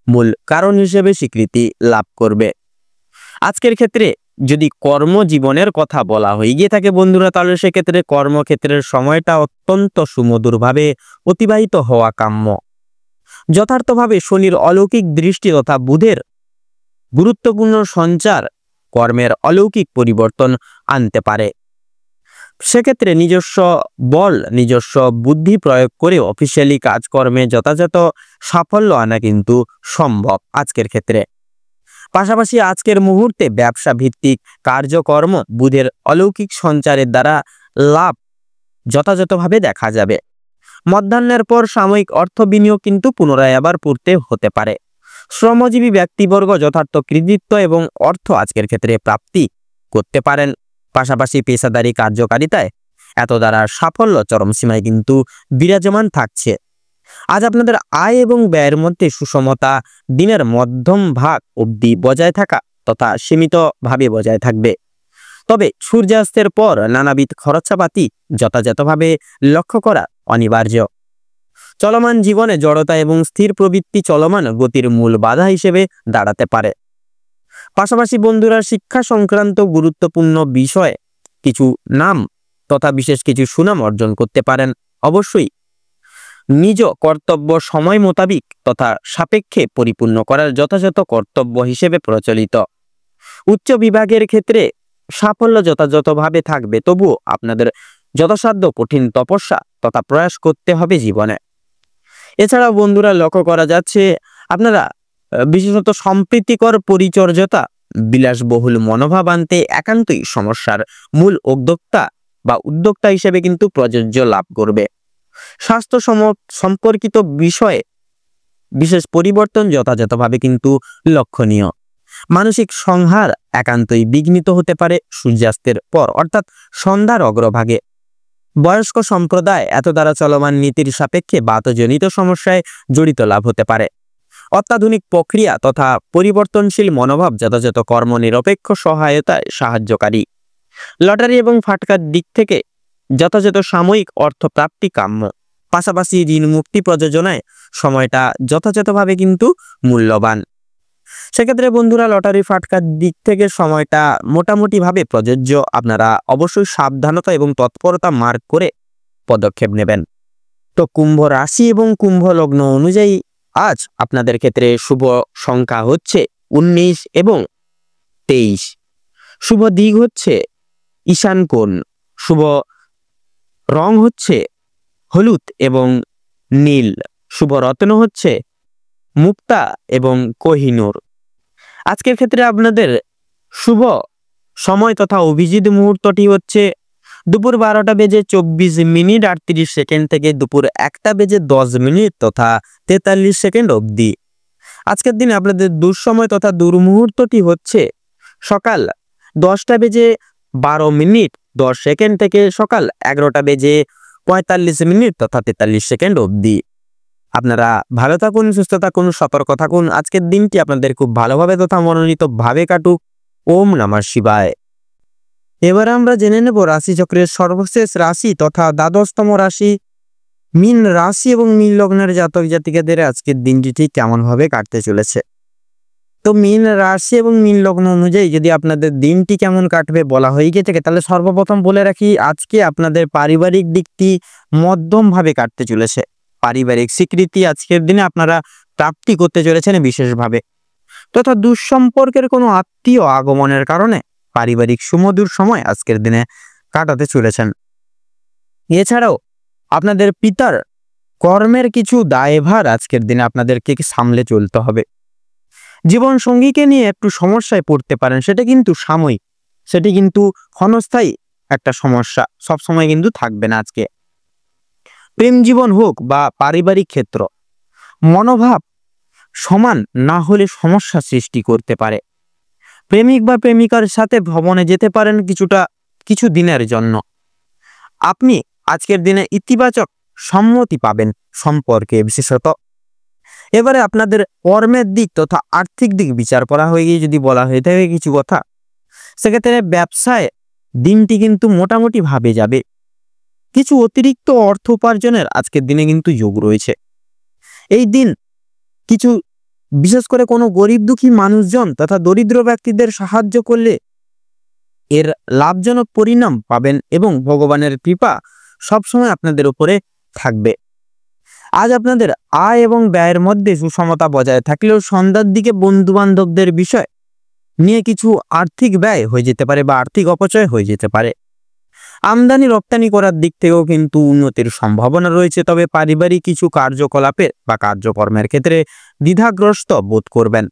মূল কারণ হিসেবে স্বীকৃতি লাভ করবে। আজকের ক্ষেত্রে যদি কর্মজীবনের কথা বলা হয়ে গিয়ে থাকে বন্ধুরা, তাহলে সেক্ষেত্রে কর্মক্ষেত্রের সময়টা অত্যন্ত সুমধুরভাবে অতিবাহিত হওয়া কাম্য। যথার্থভাবে শনির অলৌকিক দৃষ্টি তথা বুধের গুরুত্বপূর্ণ সঞ্চার কর্মের অলৌকিক পরিবর্তন আনতে পারে। সেক্ষেত্রে নিজস্ব বল নিজস্ব বুদ্ধি প্রয়োগ করে অফিসিয়ালি কাজকর্মে যথাযথ সাফল্য আনা কিন্তু সম্ভব আজকের ক্ষেত্রে। পাশাপাশি আজকের মুহূর্তে ব্যবসা ভিত্তিক কার্যকর্ম বুধের অলৌকিক সঞ্চারের দ্বারা লাভ যথাযথভাবে দেখা যাবে। মধ্যাহ্নের পর সাময়িক অর্থ বিনিয়োগ কিন্তু পুনরায় আবার পড়তে হতে পারে। শ্রমজীবী ব্যক্তিবর্গ যথার্থ কৃতিত্ব এবং অর্থ আজকের ক্ষেত্রে প্রাপ্তি করতে পারেন। পাশাপাশি পেশাদারি কার্যকারিতায় এত দ্বারা সাফল্য চরম সীমায় কিন্তু বিরাজমান থাকছে। আজ আপনাদের আয় এবং ব্যয়ের মধ্যে সুষমতা দিনের মধ্যম ভাগ অবধি বজায় থাকা তথা সীমিতভাবে বজায় থাকবে। তবে সূর্যাস্তের পর নানাবিধ খরচাপাতি যথাযথভাবে লক্ষ্য করা অনিবার্য। চলমান জীবনে জড়তা এবং স্থির প্রবৃত্তি চলমান গতির মূল বাধা হিসেবে দাঁড়াতে পারে। পাশাপাশি বন্ধুরা, শিক্ষা সংক্রান্ত গুরুত্বপূর্ণ বিষয়ে কিছু নাম তথা বিশেষ কিছু সুনাম অর্জন করতে পারেন। অবশ্যই নিজ কর্তব্য সময় মোতাবিক তথা সাপেক্ষে পরিপূর্ণ করার যথাযথ কর্তব্য হিসেবে প্রচলিত। উচ্চ বিভাগের ক্ষেত্রে সাফল্য যথাযথভাবে থাকবে, তবুও আপনাদের যথাসাধ্য কঠিন তপস্যা তথা প্রয়াস করতে হবে জীবনে। এছাড়াও বন্ধুরা, লক্ষ্য করা যাচ্ছে আপনারা বিশেষত সম্প্রীতিকর পরিচর্যতা, বিলাসবহুল মনোভাব আনতে একান্তই সমস্যার মূল উদ্যোক্তা হিসেবে কিন্তু প্রযোজ্য লাভ করবে। স্বাস্থ্য সম্পর্কিত বিষয়ে বিশেষ পরিবর্তন যথাযথভাবে কিন্তু লক্ষণীয়। মানসিক সংহার একান্তই বিঘ্নিত হতে পারে সূর্যাস্তের পর, অর্থাৎ সন্ধ্যার অগ্রভাগে। বয়স্ক সম্প্রদায় এত দ্বারা চলমান নীতির সাপেক্ষে বাতজনিত সমস্যায় জড়িত লাভ হতে পারে। অত্যাধুনিক প্রক্রিয়া তথা পরিবর্তনশীল মনোভাব যথাযথ কর্মনিরপেক্ষ সহায়তায় সাহায্যকারী। লটারি এবং ফাটকার দিক থেকে যথাযথ সাময়িক অর্থপ্রাপ্তি কাম্য। পাশাপাশি ঋণ মুক্তি প্রযোজনায় সময়টা যথাযথভাবে কিন্তু মূল্যবান। সেক্ষেত্রে বন্ধুরা, লটারি ফাটকার দিক থেকে সময়টা মোটামুটিভাবে প্রযোজ্য। আপনারা অবশ্যই সাবধানতা এবং তৎপরতা মার্ক করে পদক্ষেপ নেবেন। তো কুম্ভ রাশি এবং কুম্ভ লগ্ন অনুযায়ী আজ আপনাদের ক্ষেত্রে শুভ সংখ্যা হচ্ছে 19 এবং 23। শুভ দিক হচ্ছে ঈশান কোণ। শুভ রং হচ্ছে হলুদ এবং নীল। শুভ রত্ন হচ্ছে মুক্তা এবং কোহিনূর। আজকের ক্ষেত্রে আপনাদের শুভ সময় তথা অভিজিৎ মুহূর্তটি হচ্ছে দুপুর 12:24 থেকে দুপুর 1:10 তথা 43 অবধি। আজকের দিনে আপনাদের দুঃসময় তথা দুর্মুহূর্তটি হচ্ছে সকাল 10:12 থেকে সকাল 11:45 তথা 43 অবধি। আপনারা ভালো থাকুন, সুস্থ থাকুন, সতর্ক থাকুন। আজকের দিনটি আপনাদের খুব ভালোভাবে তথা মনোনীত ভাবে কাটুক। ওম নমঃ শিবায়। এবার আমরা জেনে নেব রাশি চক্রের সর্বশেষ রাশি তথা দ্বাদশতম রাশি মীন রাশি এবং মীন লগ্নের জাতক জাতিকাদের আজকের দিনটি ঠিক কেমন ভাবে কাটতে চলেছে। তো মীন রাশি এবং মীন লগ্ন অনুযায়ী যদি আপনাদের দিনটি কেমন কাটবে বলা হয়ে গিয়ে থাকে, তাহলে সর্বপ্রথম বলে রাখি আজকে আপনাদের পারিবারিক দিকটি মধ্যম ভাবে কাটতে চলেছে। পারিবারিক স্বীকৃতি আজকের দিনে আপনারা প্রাপ্তি করতে চলেছেন বিশেষভাবে, তথা দুঃসম্পর্কের কোনো আত্মীয় আগমনের কারণে পারিবারিক সুমধুর সময় আজকের দিনে কাটাতে চলেছেন। এছাড়াও আপনাদের পিতার কর্মের কিছু দায়ভার আজকের দিনে আপনাদেরকে সামলে চলতে হবে। জীবন সঙ্গীকে নিয়ে একটু সমস্যায় পড়তে পারেন, সেটা কিন্তু সাময়িক, সেটি কিন্তু ক্ষণস্থায়ী একটা সমস্যা, সবসময় কিন্তু থাকবে না। আজকে প্রেম জীবন হোক বা পারিবারিক ক্ষেত্র, মনোভাব সমান না হলে সমস্যা সৃষ্টি করতে পারে। প্রেমিক বা প্রেমিকার সাথে ভ্রমণে যেতে পারেন কিছু দিনের জন্য। আপনি আজকের দিনে ইতিবাচক সম্মতি পাবেন সম্পর্কে বিশেষত। এবারে আপনাদের কর্মের দিক তথা আর্থিক দিক বিচার করা হয়ে গিয়ে যদি বলা হয়ে থাকে কিছু কথা, সেক্ষেত্রে ব্যবসায় দিনটি কিন্তু মোটামুটি ভাবে যাবে। কিছু অতিরিক্ত অর্থ উপার্জনের আজকের দিনে কিন্তু যোগ রয়েছে। এই দিন কিছু বিশেষ করে কোনো গরিব দুঃখী মানুষজন তথা দরিদ্র ব্যক্তিদের সাহায্য করলে এর লাভজনক পরিণাম পাবেন এবং ভগবানের কৃপা সবসময় আপনাদের উপরে থাকবে। আজ আপনাদের আয় এবং ব্যয়ের মধ্যে সুষমতা বজায় থাকলেও সন্ধ্যার দিকে বন্ধু বান্ধবদের বিষয় নিয়ে কিছু আর্থিক ব্যয় হয়ে যেতে পারে বা আর্থিক অপচয় হয়ে যেতে পারে। আমদানি রপ্তানি করার দিক থেকেও কিন্তু উন্নতির সম্ভাবনা রয়েছে, তবে পারিবারিক কিছু কার্যকলাপের বা কার্যকর্মের ক্ষেত্রে দ্বিধাগ্রস্ত বোধ করবেন।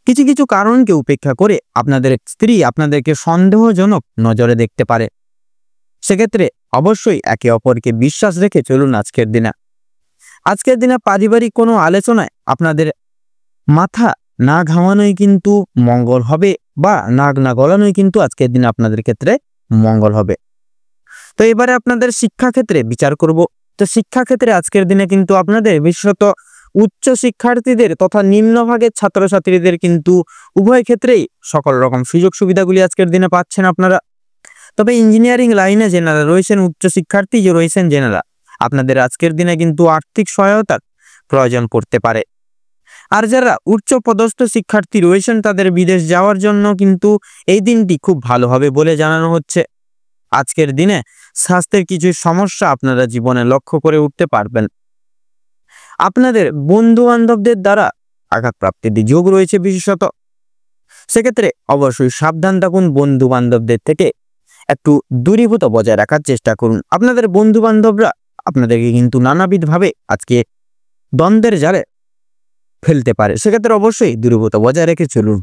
কিছু কিছু কারণকে উপেক্ষা করে আপনাদের স্ত্রী আপনাদেরকে সন্দেহজনক নজরে দেখতে পারে। সেক্ষেত্রে অবশ্যই একে অপরকে বিশ্বাস রেখে চলুন আজকের দিনে পারিবারিক কোনো আলোচনায় আপনাদের মাথা না ঘামানোই কিন্তু মঙ্গল হবে বা নাক না গলানোই কিন্তু আজকের দিনে আপনাদের ক্ষেত্রে মঙ্গল হবে। তো এবারে আপনাদের শিক্ষাক্ষেত্রে বিচার করব। তো শিক্ষাক্ষেত্রে আজকের দিনে কিন্তু আপনাদের বিশেষত উচ্চ শিক্ষার্থীদের তথা নিম্নভাগের ছাত্রছাত্রীদের কিন্তু উভয় ক্ষেত্রেই সকল রকম সুযোগ সুবিধাগুলি আজকের দিনে পাচ্ছেন আপনারা। তবে ইঞ্জিনিয়ারিং লাইনে যেনারা রয়েছেন, উচ্চ শিক্ষার্থী যে রয়েছেন যেনারা, আপনাদের আজকের দিনে কিন্তু আর্থিক সহায়তার প্রয়োজন পড়তে পারে। আর যারা উচ্চ পদস্থ শিক্ষার্থী রয়েছেন তাদের বিদেশ যাওয়ার জন্য কিন্তু এই দিনটি খুব ভালো হবে বলে জানানো হচ্ছে। আজকের দিনে স্বাস্থ্যের কিছু সমস্যা আপনারা জীবনে লক্ষ্য করে উঠতে পারবেন। আপনাদের বন্ধু বান্ধবদের দ্বারা আঘাতপ্রাপ্তির যোগ রয়েছে বিশেষত, সেক্ষেত্রে অবশ্যই সাবধান থাকুন। বন্ধু বান্ধবদের থেকে একটু দূরীভূত বজায় রাখার চেষ্টা করুন। আপনাদের বন্ধু বান্ধবরা আপনাদেরকে কিন্তু নানাবিধভাবে আজকে দ্বন্দ্বের জালে ফেলতে পারে, সেক্ষেত্রে অবশ্যই দূরীভূত বজায় রেখে চলুন।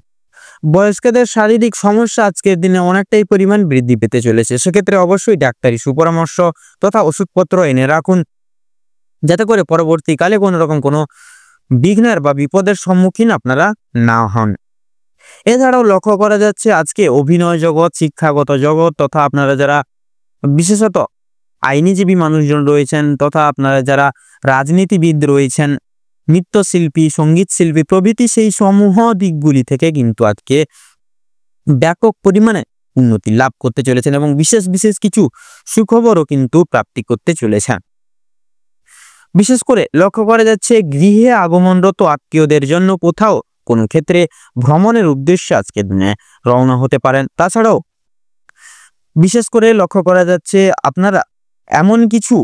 বয়স্কদের শারীরিক সমস্যা আজকের দিনে অনেকটাই পরিমাণ বৃদ্ধি পেতে চলেছে, সেক্ষেত্রে অবশ্যই ডাক্তারি সুপরামর্শ তথা ওষুধপত্র এনে রাখুন, যাতে করে পরবর্তীকালে কোনো রকম কোনো বিঘ্নের বা বিপদের সম্মুখীন আপনারা না হন। এছাড়াও লক্ষ্য করা যাচ্ছে আজকে অভিনয় জগৎ, শিক্ষাগত জগৎ তথা আপনারা যারা বিশেষত আইনজীবী মানুষজন রয়েছেন তথা আপনারা যারা রাজনীতিবিদ রয়েছেন, নৃত্যশিল্পী, সঙ্গীত শিল্পী প্রভৃতি সেই সমূহ দিকগুলি থেকে কিন্তু আজকে ব্যাপক পরিমাণে উন্নতি লাভ করতে চলেছেন এবং বিশেষ বিশেষ কিছু সুখবরও কিন্তু প্রাপ্তি করতে চলেছেন। বিশেষ করে লক্ষ্য করা যাচ্ছে গৃহে আগমনরত আত্মীয়দের জন্য কোথাও কোনো ক্ষেত্রে ভ্রমণের উদ্দেশ্যে আজকের দিনে রওনা হতে পারেন। তাছাড়াও বিশেষ করে লক্ষ্য করা যাচ্ছে আপনারা এমন কিছু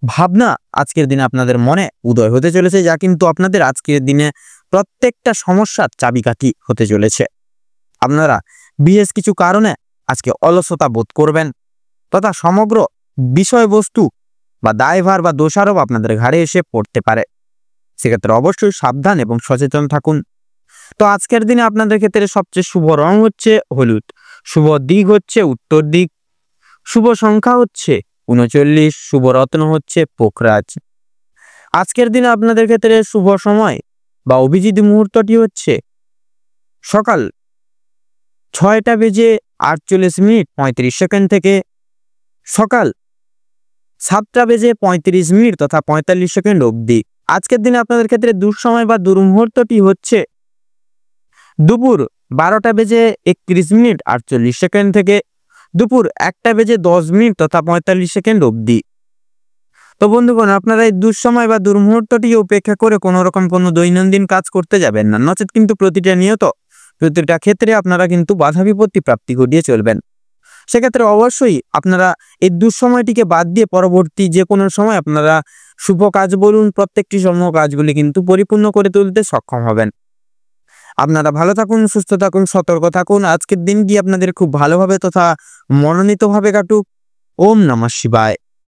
ভাবনা আজকের দিনে আপনাদের মনে উদয় হতে চলেছে যা কিন্তু আপনাদের আজকের দিনে প্রত্যেকটা সমস্যার চাবিকাঠি হতে চলেছে। আপনারা বিশেষ কিছু কারণে আজকে অলসতা বোধ করবেন তথা সমগ্র বিষয়বস্তু বা দায়ভার বা দোষারোপ আপনাদের ঘাড়ে এসে পড়তে পারে, সেক্ষেত্রে অবশ্যই সাবধান এবং সচেতন থাকুন। তো আজকের দিনে আপনাদের ক্ষেত্রে সবচেয়ে শুভ রং হচ্ছে হলুদ, শুভ দিক হচ্ছে উত্তর দিক, শুভ সংখ্যা হচ্ছে 39, শুভ রত্ন হচ্ছে পোখরাজ। আজকের দিনে আপনাদের ক্ষেত্রে শুভ সময় বা অভিজিৎ মুহূর্তটি হচ্ছে সকাল 6:48 থেকে সকাল 7:35 তথা 45 অবধি। আজকের দিনে আপনাদের ক্ষেত্রে দুঃসময় বা দুর্মুহূর্তটি হচ্ছে দুপুর 12:31 থেকে দুপুর 1:10 তথা 45 অবধি। তো বন্ধুগণ, আপনারা এই দুঃসময় বা দুর্মুহূর্তটি উপেক্ষা করে কোনো রকম কোনো দৈনন্দিন কাজ করতে যাবেন না, নচেত কিন্তু প্রতিটা ক্ষেত্রে আপনারা কিন্তু বাধা বিপত্তি প্রাপ্তি ঘটিয়ে চলবেন। সেক্ষেত্রে অবশ্যই আপনারা এই দুঃসময়টিকে বাদ দিয়ে পরবর্তী যে কোনো সময় আপনারা শুভ কাজ বলুন, প্রত্যেকটি সমূহ কাজগুলি কিন্তু পরিপূর্ণ করে তুলতে সক্ষম হবেন। আপনারা ভালো থাকুন, সুস্থ থাকুন, সতর্ক থাকুন। আজকের দিনটি আপনাদের খুব ভালোভাবে তথা মনোনীতভাবে কাটুক। ওম নমঃ শিবায়।